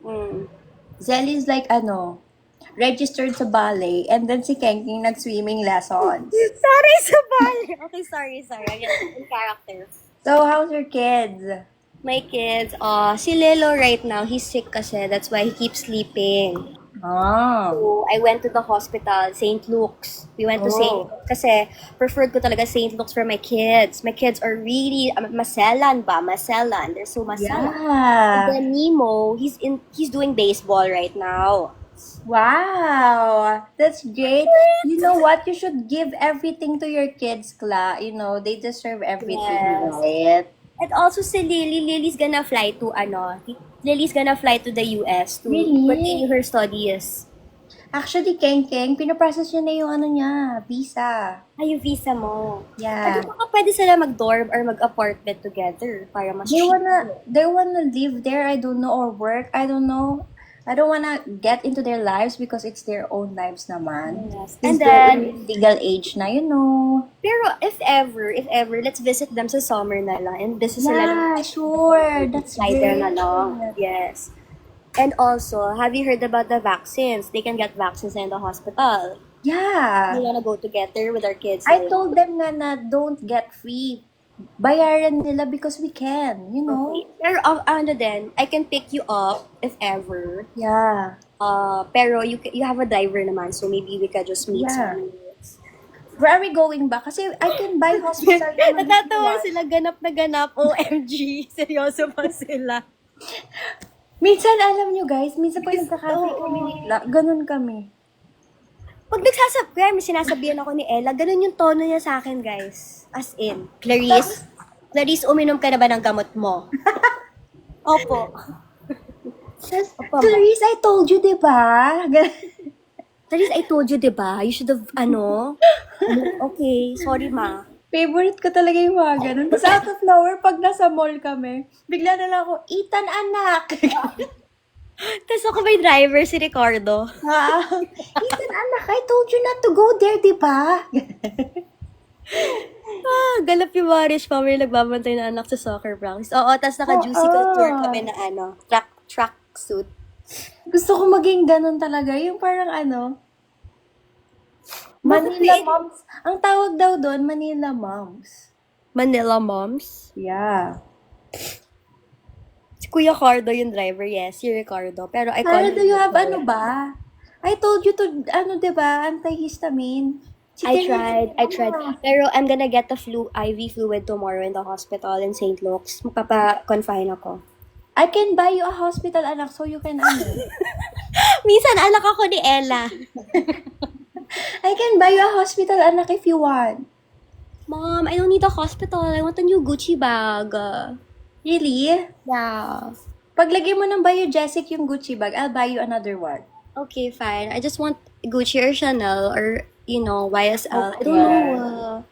Mm. Zelly is like, registered sa ballet, and then si Kenking nag-swimming lessons. Sorry sa bali. Okay, sorry. I'm in character. So, how's your kids? My kids, si Lelo right now, he's sick kasi. That's why he keeps sleeping. Ah. So, I went to the hospital, St. Luke's. We went to St. Luke's kasi preferred ko talaga St. Luke's for my kids. My kids are really, maselan. They're so maselan. And Yeah. then Nemo, he's doing baseball right now. Wow. That's great. You know what? You should give everything to your kids, Kla. You know, they deserve everything, Yes. right? And also si Lily's gonna fly to Lily's gonna fly to the US to Really? continue her studies. Actually, Keng, pinaprocess niya na yung visa. Ay, yung visa mo. Yeah. Pwede baka pwede sila mag-dorm or mag-apartment together para mas They wanna live there, I don't know, or work, I don't know. I don't wanna get into their lives because it's their own lives naman. Yes. Since And they're then, in legal age na, you know. pero if ever, let's visit them sa summer na lang and visit sila Yeah, sure. That's fly there na great. lang. Yes. And also, have you heard about the vaccines? They can get vaccines in the hospital. Yeah. We wanna go together with our kids. I told them nga na don't get free. Bayaran nila because we can, you know? Okay. Pero din, I can pick you up if ever. Yeah. Pero you have a driver naman, so maybe we could just meet Yeah. somewhere. Where are we going back? Kasi I can buy hospital naman. Natatawa sila, ganap na ganap. OMG, seryoso pa sila. Minsan, alam nyo guys, minsan pag nagkakape kami ni Kla, ganun kami. Pag kaya may sinasabihan ako ni Ella, ganun yung tono niya sa akin, guys. As in, Clarice, uminom ka na ba ng gamot mo? Opo. Opo, ma. Clarice, I told you, di ba? Clarice, I told you, diba? You should have, okay, sorry, ma. Favorite ko talaga yung mga ganun. Tapos out of nowhere, pag nasa mall kami, bigla na lang ako, Ethan, anak! Tapos ako may driver, si Ricardo. Ethan, anak, I told you not to go there, di ba? Galap yung Marish pa, may nagbabantay na anak sa soccer practice. Oo, tapos naka-juicy culture kami na track suit. Gusto ko maging ganun talaga. Yung parang Manila moms. Ang tawag daw doon, Manila moms. Manila moms? Yeah. Si Kuya Cardo yung driver, yes, si Ricardo. Pero I call Sarah, do you have ba? I told you to, diba, antihistamine. I tried. Pero I'm gonna get the IV fluid tomorrow in the hospital in St. Luke's. Magpapa-confine ako. I can buy you a hospital, anak, so you can, Minsan, anak ako ni Ella. I can buy you a hospital, anak, if you want. Mom, I don't need a hospital. I want a new Gucci bag. Really? Yeah. Paglagay mo ng Biogesic yung Gucci bag, I'll buy you another one. Okay, fine. I just want Gucci or Chanel or, YSL. I Okay. don't know.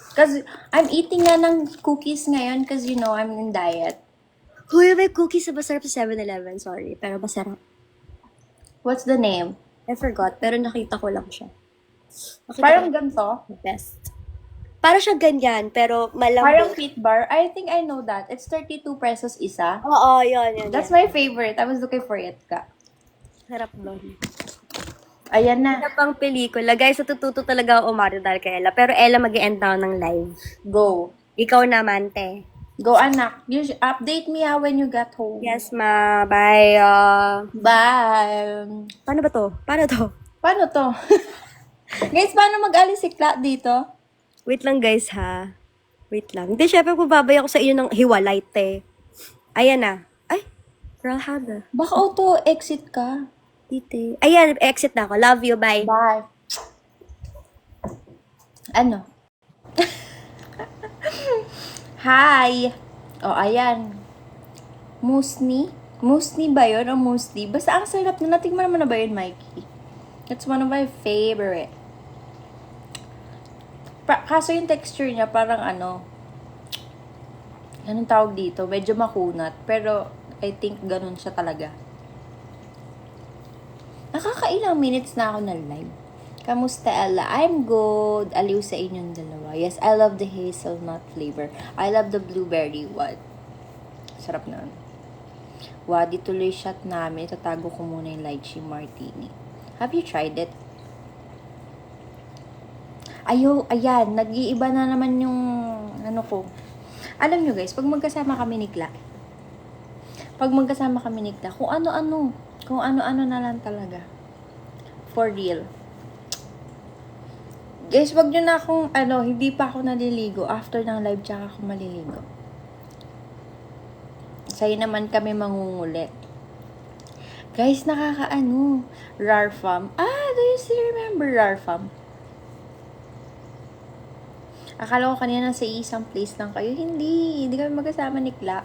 Because I'm eating nga ng cookies ngayon because, I'm in diet. Huy, may cookies na masarap sa 7-Eleven. Sorry, pero masarap. What's the name? I forgot, pero nakita ko lang siya. Nakita Parang ko ganito. the best. Para siya ganyan, pero Parang malambot. fit bar. I think I know that. It's 32 pesos isa. Oo, yun, That's yan. my favorite. I was looking for it ka. Sarap nun. Ayan na. Isa pang pelikula. Guys, natututo talaga ako umarte dahil kay Ella. Pero Ella mag-end down ng live. Go. Ikaw naman, te. Go, anak. Update me when you get home. Yes, ma. Bye. Bye. Paano ba to? Paano to? Paano to? Guys, paano mag-alis si Kla dito? Wait lang, guys, ha? Wait lang. Hindi, syempre, babay ako sa iyo ng hiwalay, te. Ayan na. Ay, girl, hada. Baka auto-exit ka. Dite. Ayan, exit na ako. Love you, bye. Bye. Ano? Hi! O, ayan. Musni? Musni ba yun o musli? Basta ang sarap na. Natikman naman na ba yun, Mikey? It's one of my favorite. Kaso yung texture niya parang anong tawag dito? Medyo makunat. Pero, I think ganun siya talaga. Nakakailang minutes na ako na live. Kamusta, Ella? I'm good. Aliw sa inyong dalawa. Yes, I love the hazelnut flavor. I love the blueberry one. Sarap na. Wadi tuloy shot namin. Itatago ko muna yung lychee martini. Have you tried it? Ayan. Nag-iiba na naman yung ko. Alam nyo guys, pag magkasama kami ni Kla, kung ano-ano na lang talaga. For real. Guys, wag nyo na akong, hindi pa ako naliligo. After ng live, tsaka ako maliligo. Sa'yo naman kami mangungulit. Guys, Rarfam. Do you still remember Rarfam? Akala ko kanina sa isang place lang kayo. Hindi kami magkasama ni Kla.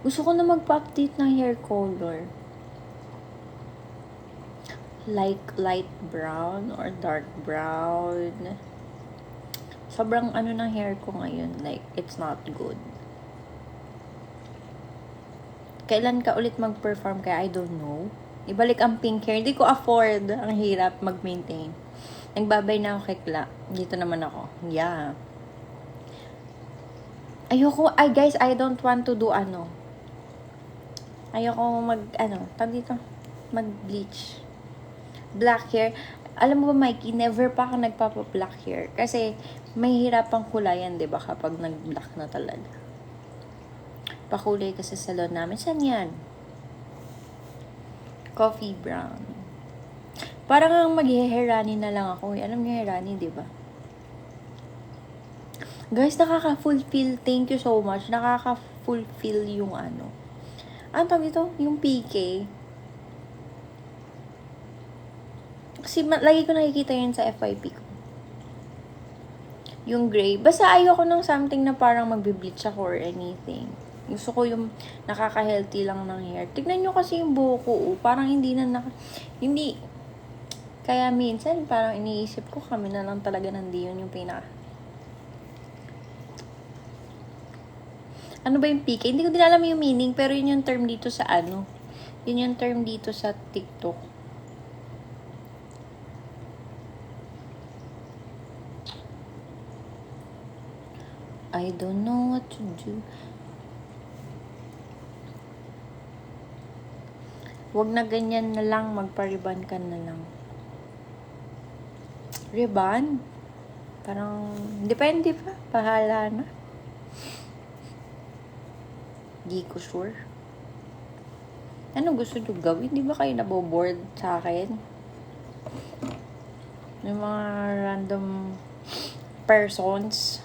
Gusto ko na magpa-update ng hair color. Like light brown or dark brown. Sobrang ng hair ko ngayon. Like, it's not good. Kailan ka ulit mag-perform kaya I don't know. Ibalik ang pink hair. Hindi ko afford. Ang hirap mag-maintain. Nagbabay na ako kay Kla. Dito naman ako. Yeah. Guys, I don't want to do Ayoko mag-bleach. Black hair. Alam mo ba, Mikey, never pa ako nagpapa-black hair. Kasi, may hirapang kulayan, di ba, kapag nag-black na talaga. Pakulay kasi sa salon namin. Saan yan? Coffee brown. Parang ang mag-hairani na lang ako. Alam niyo hairani, di ba? Guys, nakaka-fulfill. Thank you so much. Nakaka-fulfill yung Ano tawag ito? Yung PK. Kasi lagi ko nakikita yun sa FYP ko. Yung gray. Basta ayoko ng something na parang magbe-bleach ako or anything. Gusto ko yung nakaka-healthy lang ng hair. Tignan nyo kasi yung buhok ko. Parang hindi. Kaya minsan parang iniisip ko kami na lang talaga nandiyon yung pinaka. Ano ba yung PK? Hindi ko din alam yung meaning, pero yun yung term dito sa Yun yung term dito sa TikTok. I don't know what to do. Wag na ganyan na lang, magpa-ribbon ka na lang. Ribbon? Parang, depende pa. Pahala na. Di ko sure. Ano gusto nyo gawin? Di ba kayo naboboard sa akin? Yung mga random persons.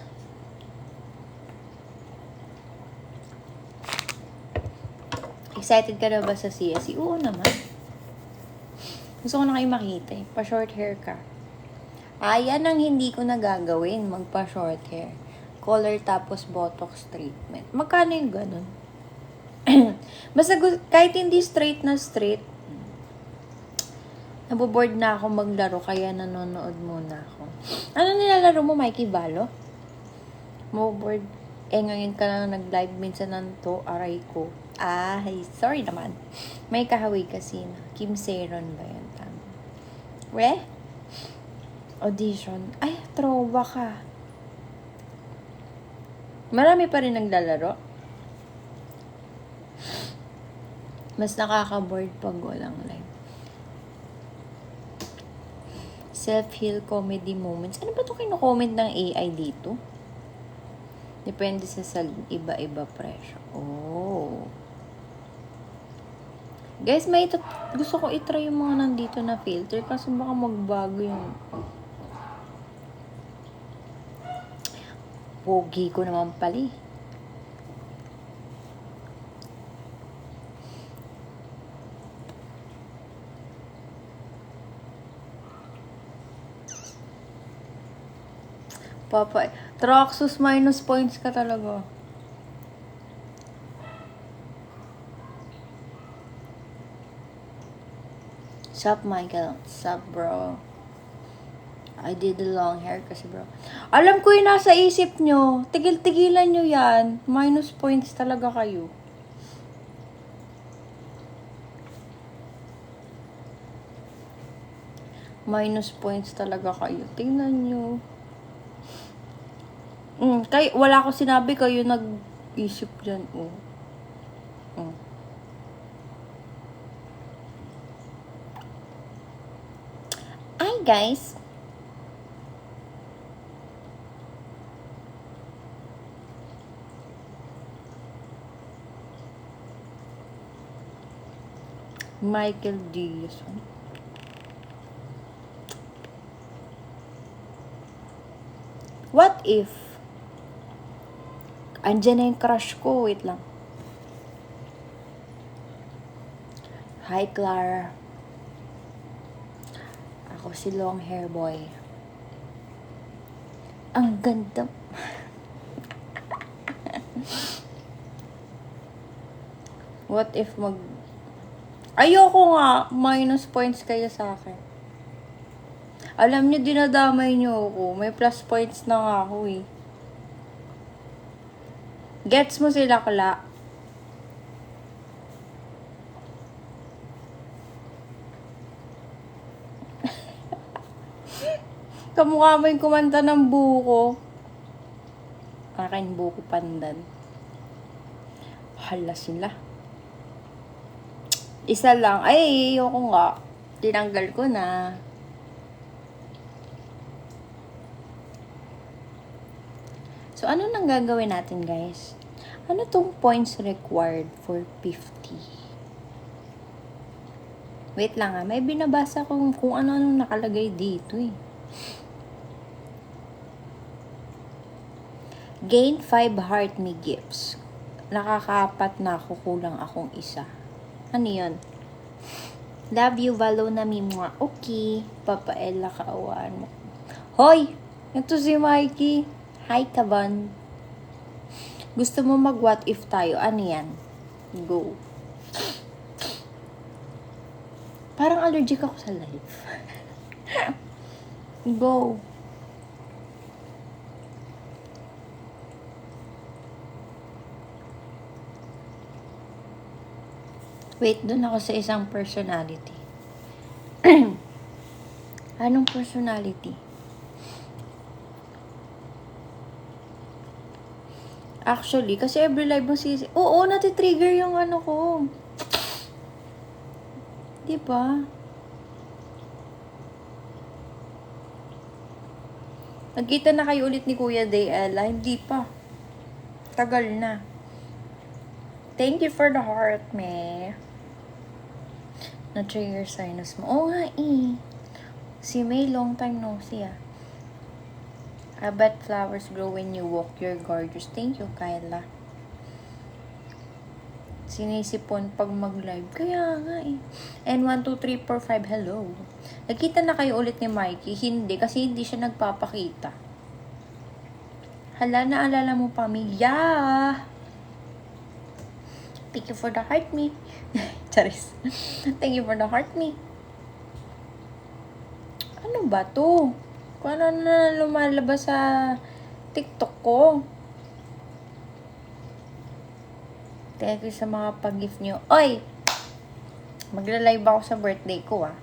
Excited ka na ba sa CSE? Oo naman. Gusto ko na kayo makita eh. Pa-short hair ka. Yan ang hindi ko nagagawin. Magpa-short hair. Color tapos botox treatment. Magkano yung ganun? Basta kahit hindi straight na straight, naboboard na ako maglaro kaya nanonood muna ako. Ano nilalaro mo, Mikey Valo? Maboboard. Ngayon ka lang nag-live minsan nanto, aray ko. Sorry naman. May kahawig kasi na. Kim Seron ba yan? Tama. Audition. Ay, throwback ka. Marami pa rin naglalaro. Mas nakaka-bored pag walang live. Self-heal comedy moments. Ano ba ito kino-comment ng AI dito? Depende sa iba-iba presyo. Oh. Guys, gusto ko itry yung mga nandito na filter kasi baka magbago yung pogi ko naman pala. Papa, Traxus minus points ka talaga. Sup, Michael? Sup, bro? I did the long hair kasi, bro. Alam ko yung nasa isip nyo. Tigil-tigilan nyo yan. Minus points talaga kayo. Minus points talaga kayo. Tingnan nyo. Wala ko sinabi kayo nag-isip dyan. Hi, guys. Michael Diaz. What if andyan na yung crush ko? Wait lang. Hi, Clara. Ako si long hair boy. Ang ganda. What if ayoko nga, minus points kayo sa akin. Alam niyo, dinadamay niyo ako. May plus points na nga ako eh. Gets mo sila, Kla? Kamukha mo yung kumanta ng buko. Akin buko pandan. Hala sila. Isa lang. Ay, ayoko nga. Tinanggal ko na. So, ano nang gagawin natin, guys? Ano tong points required for 50? Wait lang May binabasa kung ano-ano nakalagay dito eh. Gain 5 heart me gifts. Nakakaapat na ako, kulang akong isa. Ano yun? Love you, Valo na mimwa. Okay. Papa Ella, kaawaan mo. Hoy! Ito si Mikey. Hi, Kaban. Gusto mo mag-what if tayo? Ano yan? Go. Parang allergic ako sa live. Go. Wait, dun ako sa isang personality. Anong personality? Actually, kasi every live mo oo, natitrigger yung ano ko. Diba? Nagkita na kayo ulit ni Kuya Day Ella? Hindi pa. Tagal na. Thank you for the heart, me. Na-trigger sinus mo. Oo nga eh. Si May, long time no see ah. I bet flowers grow when you walk. You're gorgeous. Thank you, Kyla. Sinisipon pag mag-live. Kaya nga eh. And 1, 2, 3, 4, 5, hello. Nagkita na kayo ulit ni Mikey? Hindi, kasi hindi siya nagpapakita. Hala, naalala mo pa, yeah! Thank you for the heart me. Charis. Thank you for the heart me. Ano ba to? Kung ano na lumalabas sa TikTok ko. Thank you sa mga pag-gift nyo. Oy! Magla-live ako sa birthday ko ah.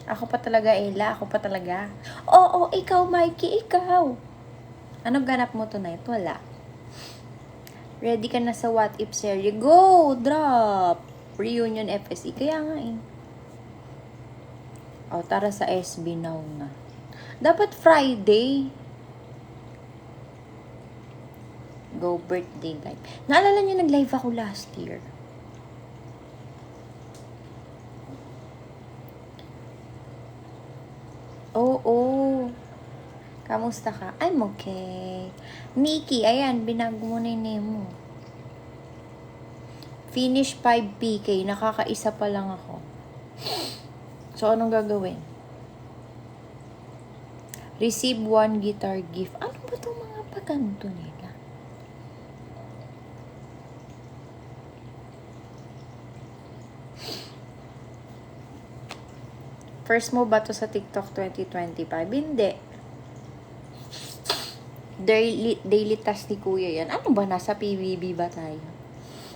Ako pa talaga, Ella. Ako pa talaga. Oo, ikaw, Mikey, ikaw. Anong ganap mo tonight? Wala. Ready ka na sa What If serye? Go! Drop! Reunion FSE. Kaya nga eh. O, tara sa SB now na. Dapat Friday. Go birthday live. Naalala niyo nag-live ako last year. Oo. Kamusta ka? I'm okay. Nikki, ayan, binago mo na yung name mo. Finish 5 PK. Nakakaisa pa lang ako. So, anong gagawin? Receive 1 guitar gift. Ano ba itong mga paganto nila? First mo ba to sa TikTok 2025? Hindi. Daily task ni Kuya yan. Ano ba? Nasa PBB ba tayo?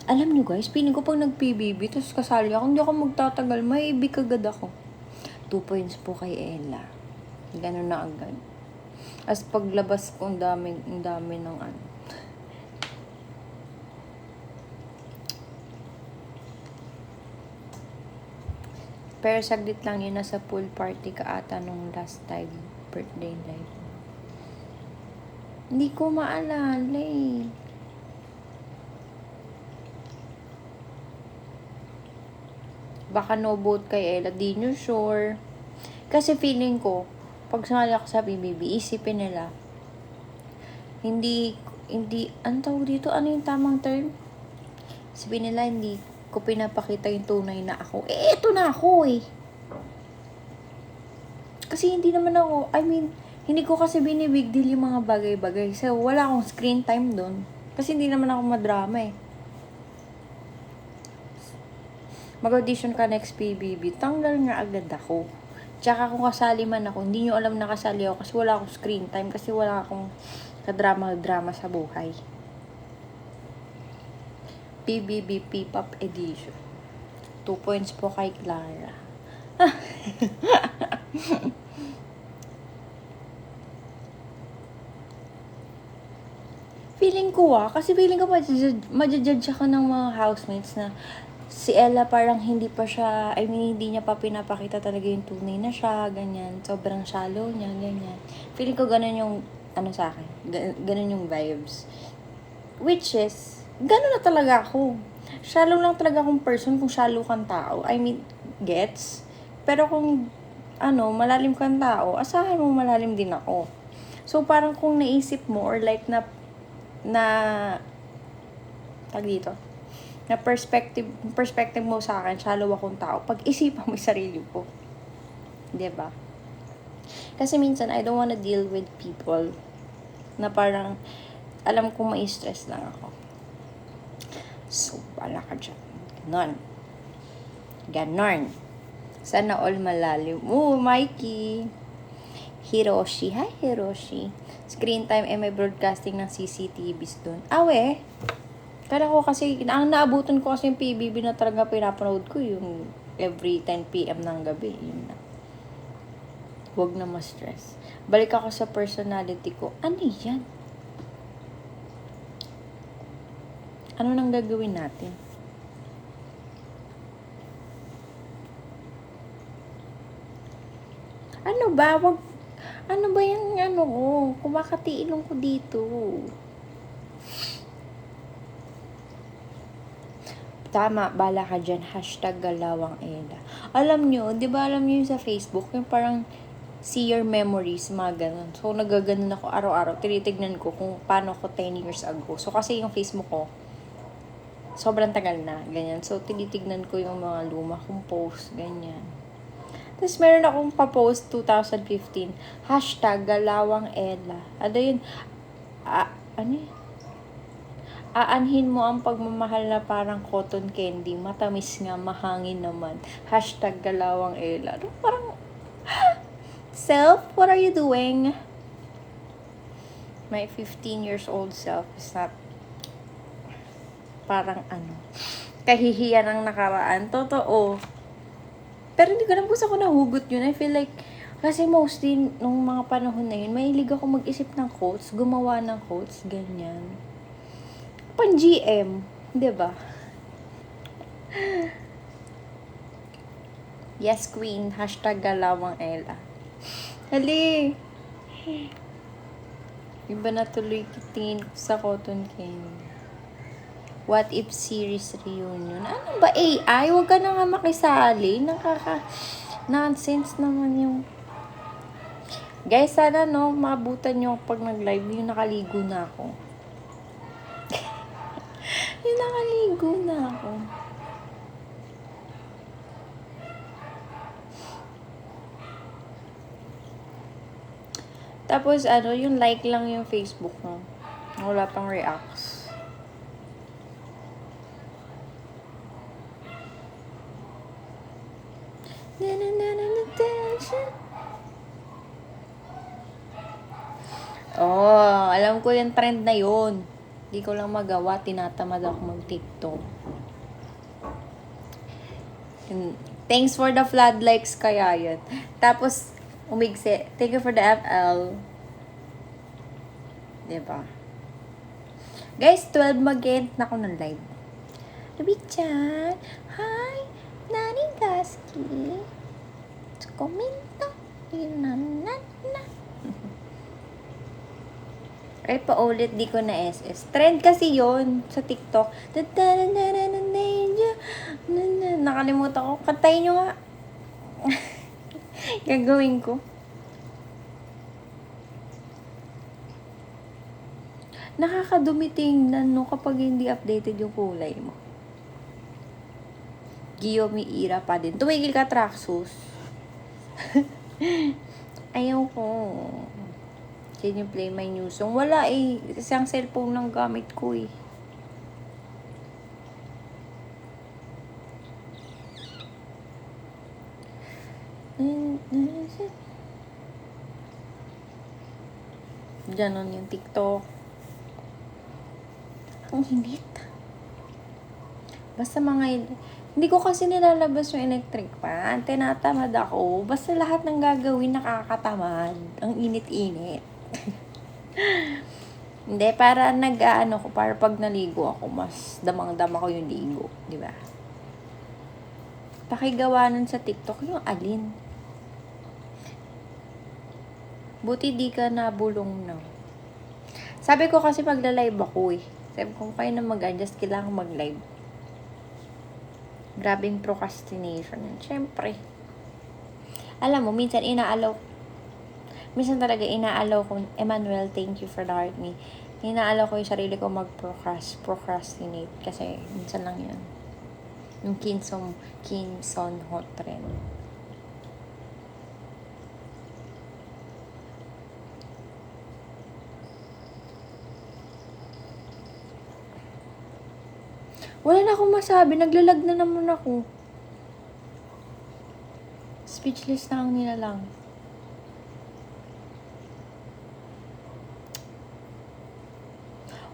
Alam nyo guys, piling ko pag nag-PBB, tapos kasali ako, hindi ako magtatagal, may ibig agad ako. 2 points po kay Ella. Ganun na agad. As paglabas ko, ang dami ng ano. Pero saglit lang yun, nasa pool party ka ata nung last time, birthday live. Hindi ko maalala eh. Baka no vote kay Ella, di nyo sure. Kasi feeling ko, pag sumali ako sa PBB, isipin nila, hindi, ang tawag dito, ano yung tamang term? Sabihin nila, hindi ko pinapakita yung tunay na ako. Eh, eto na ako eh. Kasi hindi naman ako, hindi ko kasi binibig deal yung mga bagay-bagay. So, wala akong screen time doon. Kasi hindi naman ako madrama eh. Mag-audition ka next PBB, tanggal nga agad ako. Tsaka kung kasali man ako, hindi nyo alam na kasali ako kasi wala akong screen time, kasi wala akong kadrama-drama sa buhay. PBB P-Pop Edition. 2 points po kay Clara. Feeling ko kasi feeling ko ma-judge ako ng mga housemates na si Ella parang hindi pa siya, hindi niya pa pinapakita talaga yung tunay na siya, ganyan. Sobrang shallow niya, ganyan. Feeling ko ganun yung, sa akin, ganun yung vibes. Which is, ganun na talaga ako. Shallow lang talaga akong person kung shallow kang tao. Gets? Pero kung, malalim kang tao, asahan mo malalim din ako. So, parang kung naisip mo, or like tag dito, na perspective mo sa akin, shallow akong tao, pag-isipan mo yung sarili ko. Diba? Kasi minsan, I don't wanna deal with people na parang, alam kong may stress lang ako. So, wala ka dyan. Ganon. Sana all malalim. Mikey! Hiroshi. Hi, Hiroshi. Screen time may broadcasting ng CCTVs dun. Awe! Kaya ko kasi, ang naabutan ko kasi yung PBB na talaga pinapanood ko, yung every 10 PM ng gabi. Yun na. Huwag na ma-stress. Balik ako sa personality ko. Ano yan? Ano nang gagawin natin? Ano ba? Ano ba yung kumakati ilong ko dito? Tama, bala ka dyan. #galawang Ella. Alam nyo yung sa Facebook, yung parang see your memories, mga ganun. So, nagaganon ako araw-araw. Tinitignan ko kung paano ko 10 years ago. So, kasi yung Facebook ko, sobrang tagal na, ganyan. So, tinitignan ko yung mga luma kong post, ganyan. Tapos, meron akong pa-post 2015, #galawang Ella. Ano yun? Ano yun? Aanhin mo ang pagmamahal na parang cotton candy. Matamis nga, mahangin naman. #galawang Ella. Parang, self, what are you doing? My 15 years old self is not parang kahihiyan ng nakaraan. Totoo. Pero hindi ko alam kung saan ko nahugot yun. I feel like, kasi mostly, nung mga panahon na yun, mahilig ako mag-isip ng quotes, gumawa ng quotes, ganyan. Pan GM, di ba? Yes, queen. Hashtag galawang Ella. Hali! Iba na tuloy kitingin ko sa Cotton Candy. What if series reunion? Ano ba AI? Huwag ka na nga makisali. Nonsense naman yung... Guys, sana no, maabutan nyo pag nag-live yung nakaligo na ako. Yung nakaligo na ako. Tapos, yung like lang yung Facebook mo. Wala pang reacts. Oh, alam ko yung trend na yun. Hindi ko lang magawa, tinatamad ako mag-TikTok. Thanks for the floodlights kaya yun. Tapos, umigsi. Thank you for the FL. Diba? Guys, 12 mag-end na ako ng live. Ruby-chan, hi! Nani Gaski? Komento. Na. Ay, paulit, di ko na SS. Trend kasi yon sa TikTok. Nakalimutan ko. Kantayin nyo nga. Gagawin ko. Nakakadumi tingnan, no, kapag hindi updated yung kulay mo. Giyomi Ira pa din. Tumigil ka, Traxus. Ayaw ko. Can you play my new song? Wala eh. Isang cellphone lang gamit ko eh. Ganon yung TikTok. Ang init. Basta mga... Hindi ko kasi nilalabas yung electric fan. Tinatamad ako. Basta lahat ng gagawin nakakatamad. Ang init-init. Hindi, para para pag naligo ako, mas damang-dama ko yung ligo. Di ba? Pakigawa nun sa TikTok yung alin. Buti di ka nabulong na. Sabi ko kasi magla-live ako eh. Sabi ko, kayo na mag-adjust, kailangan mag-live. Grabing procrastination. Siyempre. Alam mo, minsan talaga inaalaw ko, Emmanuel, thank you for the heart me. Inaalaw ko yung sarili ko procrastinate. Kasi, minsan lang yan. Yung Kim Son Ho trend. Wala na akong masabi. Naglalag na naman ako. Speechless na ang nilalang.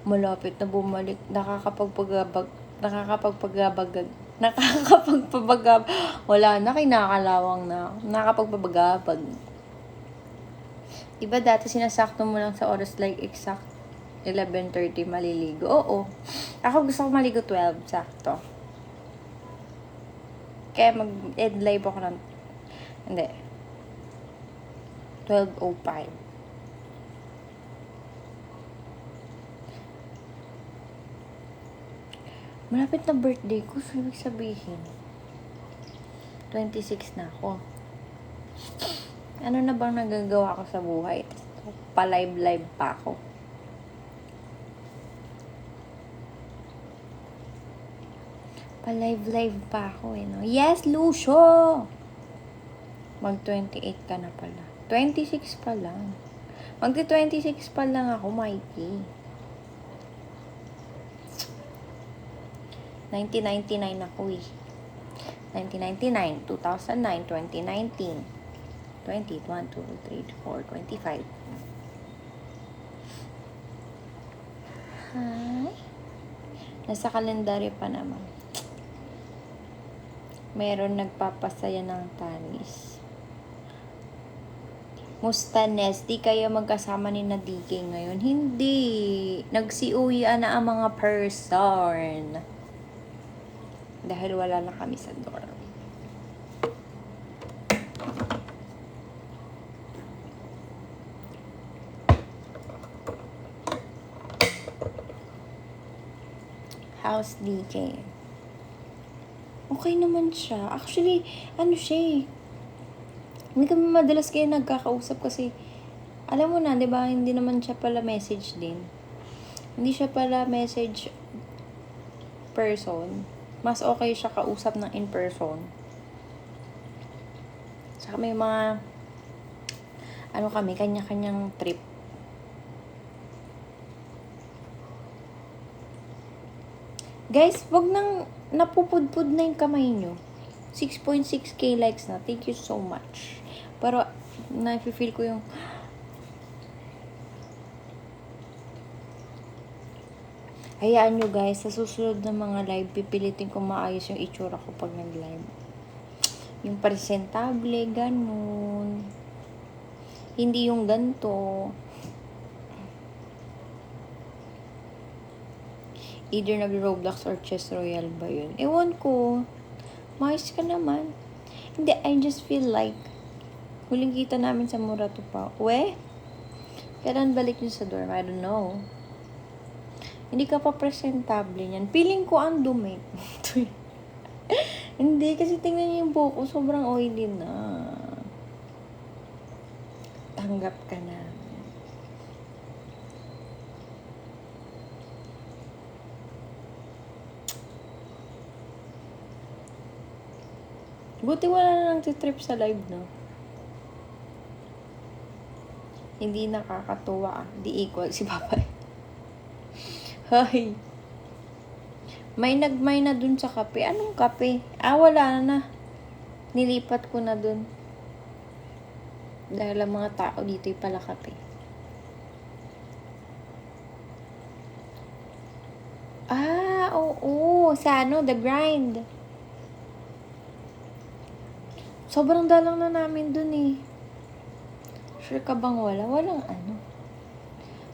Malapit na bumalik. Nakakapagpagabag. Wala na, kinakalawang na. Nakakapagpagabag. Diba dati sinasakto mo lang sa oras like exact 11:30 maliligo? Oo. Ako gusto ko maligo 12, sakto. Kaya mag-end live ako ng... Hindi. 12:05. Malapit na birthday ko, so ibig sabihin. 26 na ako. Ano na bang nagagawa ko sa buhay? Pa-live pa ako. Pa-live pa ako eh, no? Yes, Lucio! Mag-28 ka na pala. 26 pa lang. Magti-26 pa lang ako, Mikey. 1999 ako eh. 1999, 2009, 2019, 20, 1, 2, 3, 4, 25. Hi. Nasa kalendaryo pa naman. Meron nagpapasaya ng tanis. Musta, Nes? Di kayo magkasama ni na DK ngayon? Hindi. Nagsiuwian na ang mga person. Dahil wala na kami sa dorm. How's DK? Okay naman siya. Actually, ano siya eh. Hindi kami madalas kayo nagkakausap kasi, alam mo na, di ba, hindi naman siya pala message din. Hindi siya pala message person. Mas okay siya kausap ng in person. Saka may mga, ano kami, kanya-kanyang trip. Guys, wag nang napupudpud na yung kamay nyo. 6.6k likes na. Thank you so much. Pero, na-feel ko yung, hayaan nyo guys, sa susunod na mga live, pipilitin ko maayos yung itsura ko pag nag-live. Yung presentable, ganun. Hindi yung ganto. Either nag-Roblox or Chess Royale ba yun? Ewan ko. Maayos ka naman. Hindi, I just feel like huling kita namin sa Murato pa. Kailan balik nyo sa dorm? I don't know. Hindi ka pa presentable niyan. Feeling ko ang dumi. Hindi, kasi tingnan niyo yung buhok ko. Sobrang oily na. Tanggap ka na. Buti wala na nang titrip sa live, no? Hindi nakakatuwa. Di equal si Papa. Hay. May nagmay na dun sa kape. Anong kape? Wala na. Nilipat ko na dun. Dahil ang mga tao dito ay pala kape. Oo. Sa The Grind. Sobrang dalang na namin dun eh. Sure ka bang wala? Walang ano.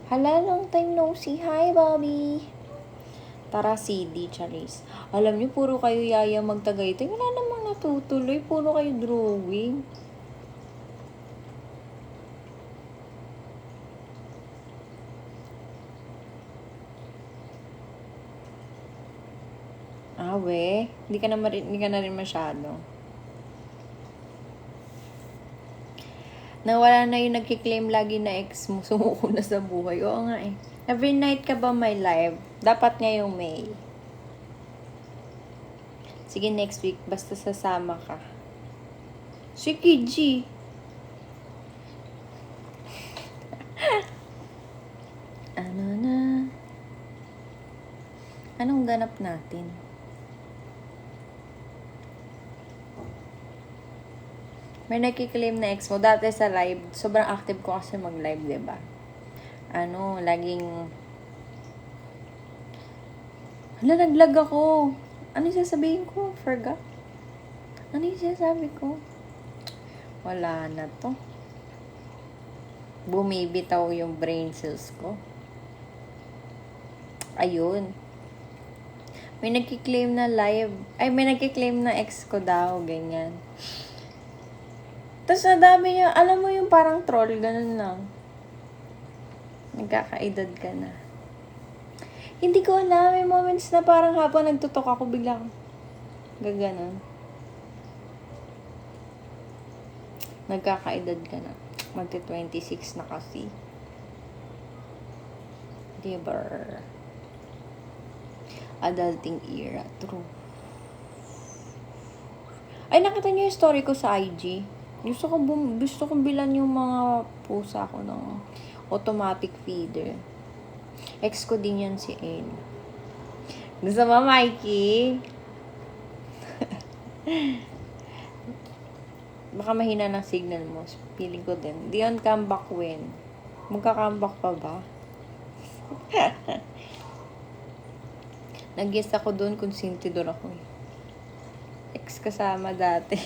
Hala, long time no see. Hi, Bobby. Tara, CD, Charis. Alam niyo, puro kayo yaya magtagaytay. Wala namang natutuloy. Puro kayo drawing. Hindi ka na rin masyado. Nawala na yung nagkiklaim lagi na ex mo, sumuko na sa buhay. Oo nga eh. Every night ka ba may live? Dapat ngayong May. Sige, next week. Basta sasama ka. Sige, G. Ano na? Anong ganap natin? May nagkiklaim na ex mo. Dati sa live, sobrang active ko kasi mag-live, diba? Laging... Hala, naglag ako. Ano yung sasabihin ko? Forgot. Ano yung sasabi ko? Wala na to. Bumibitaw yung brain cells ko. Ayun. May nagkiklaim na live. May nagkiklaim na ex ko daw. Ganyan. Tapos nadami niya, alam mo yung parang troll, ganun lang. Nagkakaedad ka na. Hindi ko alam, may moments na parang habang nagtutok ako, bigla akong gaganon. Nagkakaedad ka na. Magti-26 na kasi. Diba? Adulting era. True. Nakita niyo yung story ko sa IG? Gusto kong bilan yung mga pusa ko ng automatic feeder. Ex ko din yan si Anne. Gusto mo, Mikey? Baka mahina ng signal mo. Feeling ko din. Dion, comeback when? Magka-comeback pa ba? Nag-guess ako doon kung sintidor ako eh. ex kasama dati.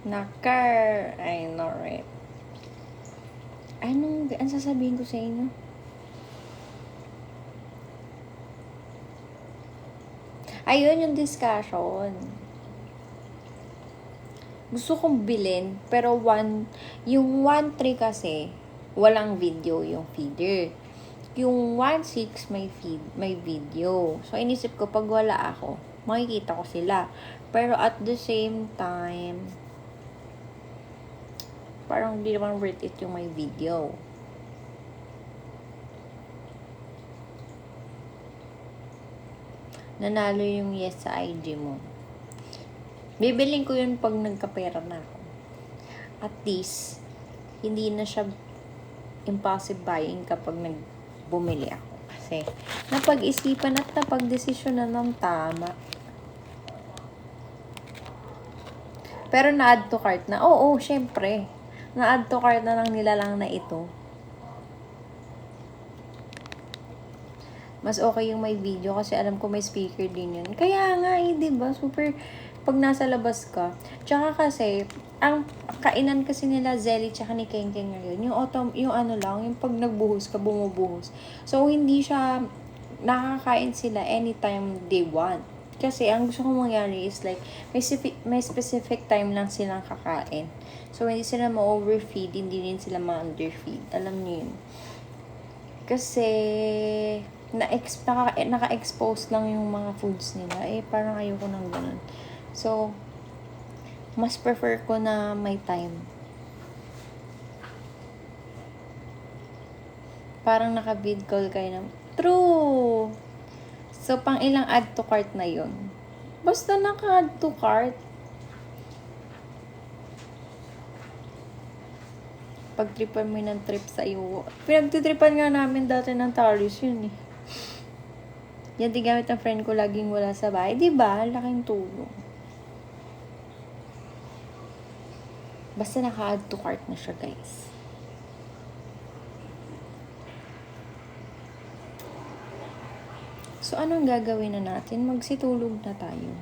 Nakar. I know, right? Ang sasabihin ko sa inyo? Ayun yung discussion. Gusto kong bilhin, pero yung 1.3 kasi, walang video yung feeder. Yung 1.6 may video. So, inisip ko, pag wala ako, makikita ko sila. Pero at the same time, parang di naman worth it yung may video. Nanalo yung yes sa IG mo. Bibiling ko yun pag nagkapera na ako. At least, hindi na siya impulsive buying kapag bumili ako. Kasi, napag-isipan at napag-desisyon na ng tama. Pero na-add to cart na. Oo, syempre. Na-add to cart na lang nila lang na ito. Mas okay yung may video kasi alam ko may speaker din yun. Kaya nga diba? Super, pag nasa labas ka. Tsaka kasi, ang kainan kasi nila Zelly tsaka ni Kengkeng ngayon, yung ano lang, yung pag nagbuhos ka, bumubuhos. So, hindi siya, nakakain sila anytime they want. Kasi, ang gusto kong mangyari is like, may specific time lang silang kakain. So, hindi sila ma-overfeed, hindi rin sila ma-underfeed. Alam niyo yun. Kasi, naka-expose lang yung mga foods nila. Parang ayoko nang ganun. So, mas prefer ko na may time. Parang naka-vid call kayo na, true! So, pang ilang add to cart na yun? Basta naka-add to cart. Pag-tripan mo ng trip sa iyo. Pinagtitripan nga namin dati ng Taurus yun eh. Yan din gamit ng friend ko laging wala sa bahay. Diba? Laking tulong. Basta naka-add to cart na siya, guys. So, anong gagawin na natin? Magsitulog na tayo.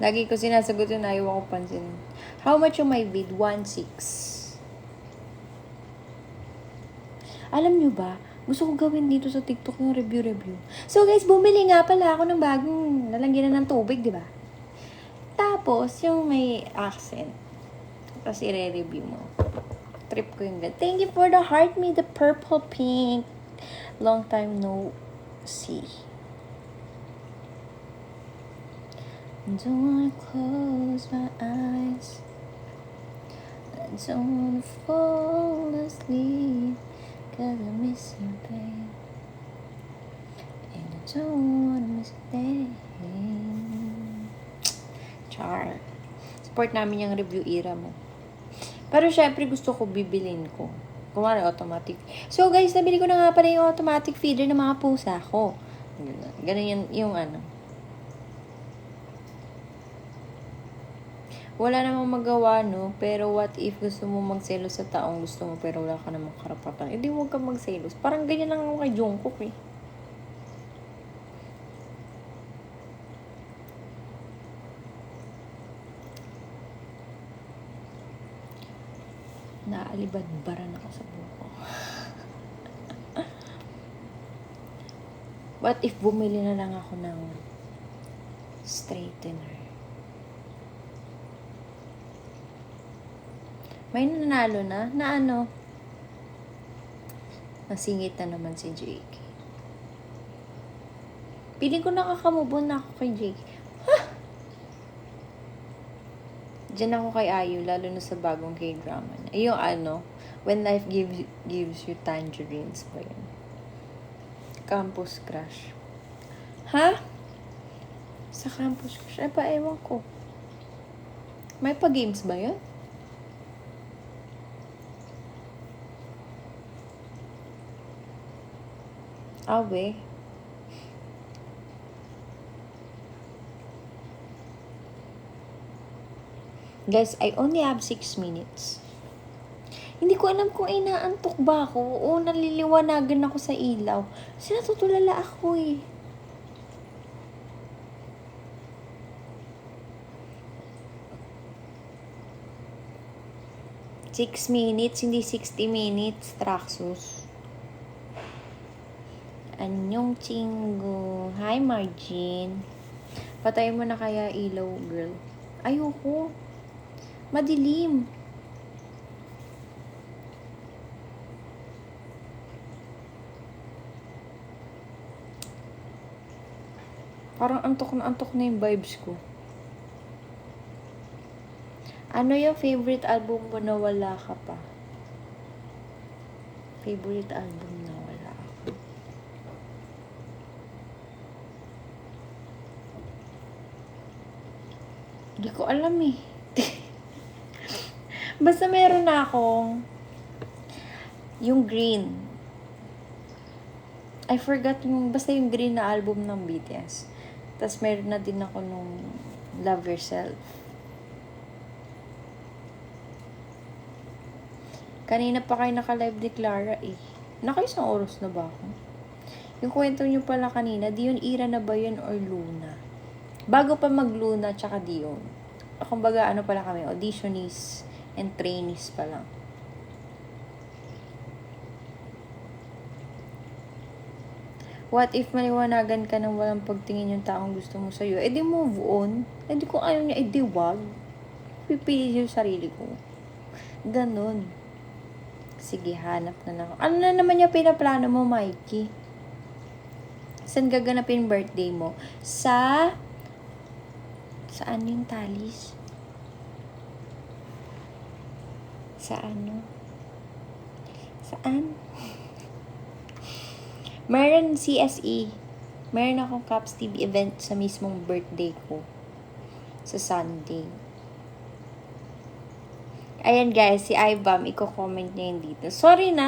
Lagi ko sinasagot yun, ayaw ako pansinin. How much yung my bid? 1.6. Alam nyo ba, gusto ko gawin dito sa TikTok yung review. So guys, bumili nga pala ako ng bagong lalagyan na ng tubig, di ba? Tapos, yung may accent. Tapos, i-review mo. Trip ko yung ganun. Thank you for the heart me, the purple pink. Long time no see. Don't wanna close my eyes. I don't wanna fall asleep. Cause I miss you, babe. And I don't wanna miss a thing. Char. Support namin yung review era mo. Pero syempre gusto ko bibilin ko. Kumari automatic. So guys, nabili ko na nga pala yung automatic feeder ng mga pusa ko. Ganun yung ano. Wala namang magawa, no? Pero what if gusto mo magselos sa taong gusto mo pero wala ka namang karapatan? Eh, di huwag kang magselos. Parang ganyan lang ako kay Jungkook, eh. Naalibadbaran ako sa buko. What if bumili na lang ako ng straightener? May nanalo na ano? Nasingit na naman si Jake. Piling ko nakakamubon na ako kay Jake. Diyan ako kay Ayu, lalo na sa bagong K-drama niya. Yung ano, When Life Gives You Tangerines ba yun? Campus Crush. Ha? Sa Campus Crush? Ay pa, ewan ko. May pa-games ba yun? Awe. Guys, I only have 6 minutes. Hindi ko alam kung inaantok ba ako o naliliwanagan ako sa ilaw. Kasi natutulala ako eh. Six minutes, hindi 60 minutes, Traxus. Anyong chinggo. Hi, Margin. Patay mo na kaya ilaw, girl. Ayoko. Madilim. Parang antok na yung vibes ko. Ano yung favorite album mo na wala ka pa? Favorite album na wala ako. Hindi ko alam eh. Basta meron na akong yung Green. I forgot basta yung Green na album ng BTS. Tapos meron na din ako nung Love Yourself. Kanina pa kayo naka-live ni Clara eh. Naka-isang oras na ba ako? Yung kwento nyo pala kanina, Dion Ira na ba yun or Luna? Bago pa mag-Luna tsaka Dion. Kumbaga ano pala kami, auditionees and trainees pa lang. What if maliwanagan ka ng walang pagtingin yung taong gusto mo sa'yo? Eh di move on. Eh di kung ayaw niya, eh di wag. Pipili yung sarili ko. Ganon. Sige, hanap na lang. Ano na naman yung pinaplano mo, Mikey? Saan gaganapin birthday mo? Saan yung talis? Sa ano? Saan? Meron CSE. Meron akong Caps TV event sa mismong birthday ko. Sa Sunday. Ayan guys, si Ibam, i-comment niya yun dito. Sorry na,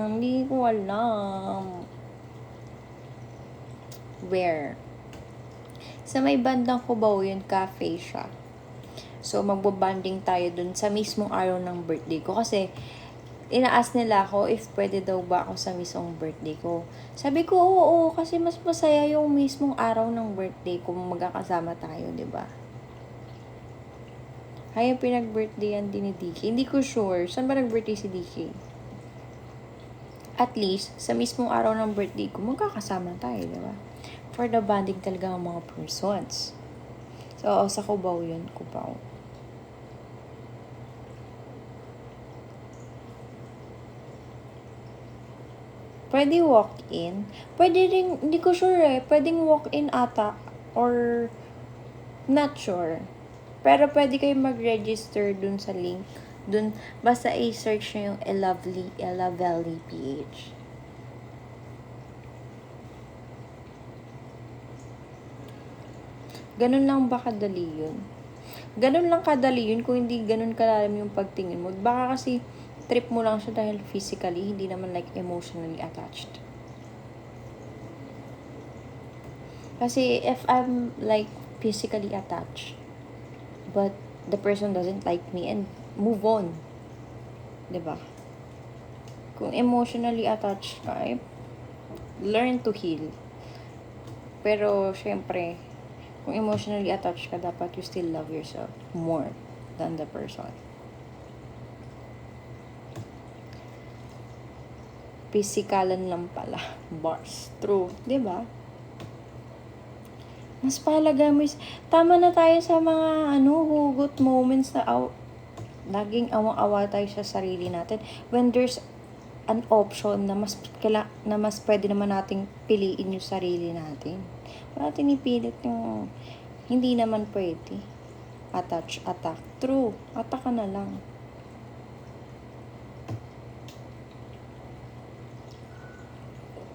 hindi ko alam. Where? Sa may bandang Cubao yun, cafe siya. So, magbabanding tayo dun sa mismong araw ng birthday ko. Kasi, inaas nila ako if pwede daw ba ako sa mismong birthday ko. Sabi ko, oo, kasi mas masaya yung mismong araw ng birthday ko magkakasama tayo, di ba? Ay, pinag-birthdayan din ni DK. Hindi ko sure. Saan ba nag-birthday si DK? At least, sa mismong araw ng birthday ko, magkakasama tayo, di ba? For the bonding talaga ng mga persons. So, sa Cubao yun. Cubao. Pwede walk-in. Pwede rin, hindi ko sure eh. Pwedeng walk-in ata. Or, not sure. Pero pwede kayo mag-register dun sa link. Dun, basta i-search nyo yung Ella Valley PH. Ganun lang ba kadali yun? Ganun lang kadali yun kung hindi ganun kalalim yung pagtingin mo. Baka kasi trip mo lang siya dahil physically, hindi naman like emotionally attached. Kasi if I'm like physically attached, but the person doesn't like me and move on. 'Di ba? Kung emotionally attached ka, learn to heal. Pero syempre, kung emotionally attached ka, dapat you still love yourself more than the person. Physikalan lang pala. Bars. True. 'Di ba? Mas pahalaga mo tama na tayo sa mga hugot moments na laging awang-awa tayo sa sarili natin when there's an option na mas pwede naman nating piliin yung sarili natin. Wala tinipilit yung hindi naman pwede. Attack. True. Attack ka na lang.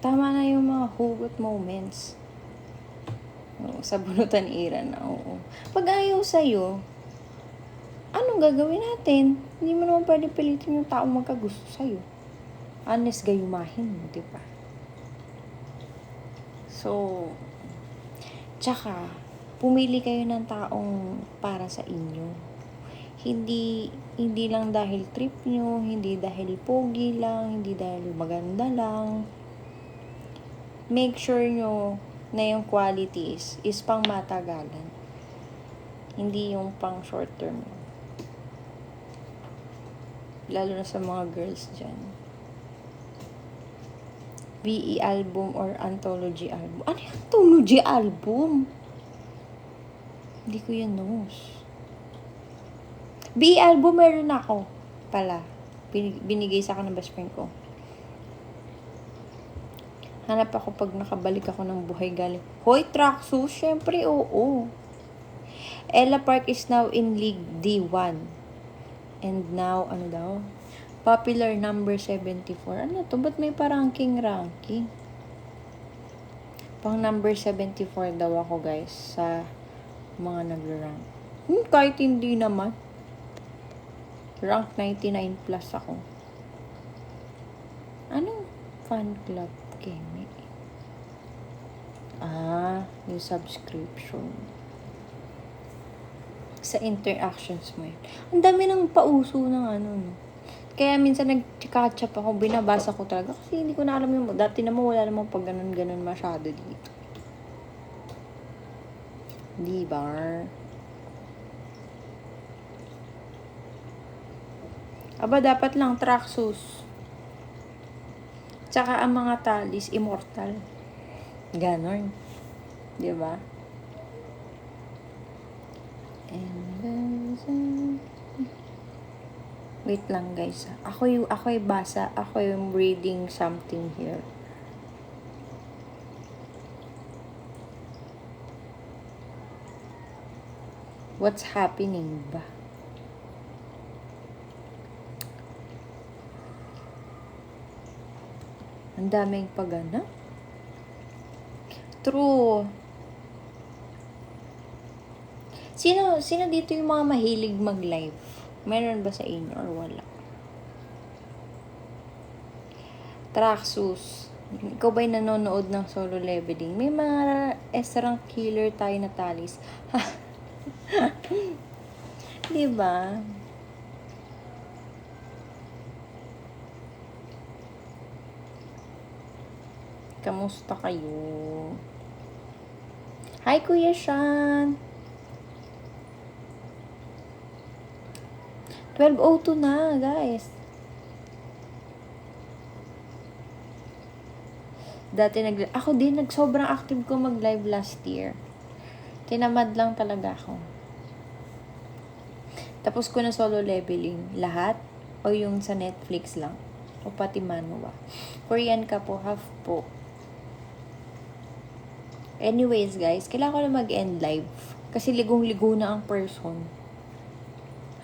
Tama na yung mga hugot moments. Sa bunutan ira na, oo. Pag ayaw sa'yo, anong gagawin natin? Hindi mo naman pwede pilitin yung taong magkagusto sa'yo. Unless gayumahin mo, di ba? So, tsaka, pumili kayo ng taong para sa inyo. Hindi lang dahil trip nyo, hindi dahil pogi lang, hindi dahil maganda lang. Make sure nyo na yung qualities is pang matagalan. Hindi yung pang short term. Lalo na sa mga girls dyan. BE album or anthology album. Ano yung anthology album? Hindi ko yan knows. BE album meron ako pala. Binigay sa akin ng best friend ko. Hanap ako pag nakabalik ako ng buhay galing. Hoy, Traxxus! Syempre, oo. Ella Park is now in League D1. And now, ano daw? Popular number 74. Ano to? Ba't may ranking? Pang number 74 daw ako, guys, sa mga nag-rank. Kahit hindi naman. Rank 99 plus ako. Anong fan club, Kemi? Yung subscription. Sa interactions mo yun. Ang dami ng pauso ng ano, no? Kaya minsan nag-catch up ako, binabasa ko talaga. Kasi hindi ko na alam yung, dati naman wala namang pag ganun masyado dito. Diba? Aba, dapat lang Traxxus. Tsaka ang mga talis, immortal. Ganon. Diba? Wait lang, guys. Ako yung basa. Ako yung reading something here. What's happening ba? Ang daming pagana. True. Sino dito yung mga mahilig mag-live? Meron ba sa inyo or wala? Traxxus. Ikaw ba'y nanonood ng solo leveling? May mga S-rank killer tayo na talis. Diba? Kamusta kayo? Hi, Kuya Sean! 12:02 na, guys. Ako din, sobrang active ko mag-live last year. Tinamad lang talaga ako. Tapos ko na solo leveling. Lahat? O yung sa Netflix lang? O pati manhwa? Korean ka po, half po. Anyways, guys, kailangan ko na mag-end live. Kasi ligong-ligo na ang person.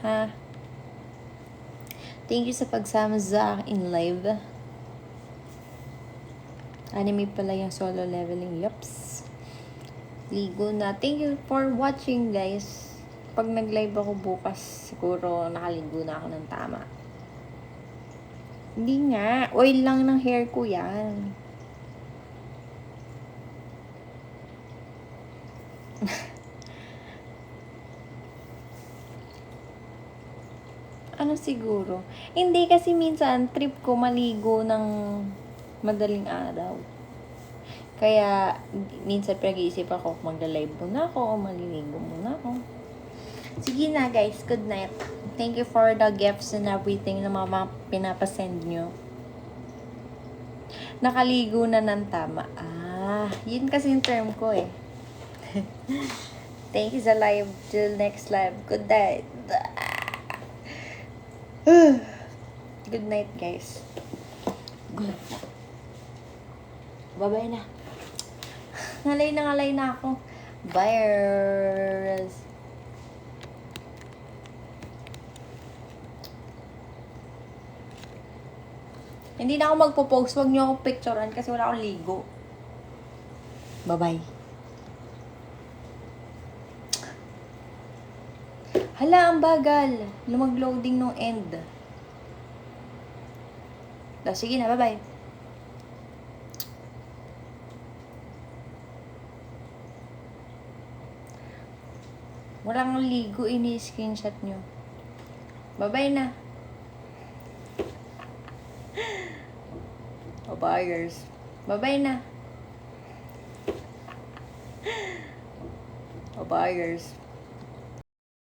Ha? Thank you sa pagsama sa in live. Anime pala yung solo leveling. Yups. Ligo na. Thank you for watching, guys. Pag nag-live ako bukas, siguro nakaligo na ako ng tama. Hindi nga. Oil lang ng hair ko yan. Ano siguro? Hindi kasi minsan trip ko maligo ng madaling araw. Kaya minsan pinag-iisip ako magla-live muna ako o maliligo muna ako. Sige na, guys, good night. Thank you for the gifts and everything na mga pinapasend nyo. Nakaligo na ng tama. Yun kasi yung term ko eh. Thank you sa live. Till next live. Good night. Good night, guys. Good. Bye-bye na. Ngalay na ako. Bye. Hindi na ako magpo-post. Huwag niyo ako picturean kasi wala akong ligo. Bye-bye. Hala, ang bagal. Lumag-loading nung end. Sige na, bye-bye. Walang ligo, ini-screenshot nyo. Bye-bye na. Buyers. Bye-bye na. Buyers.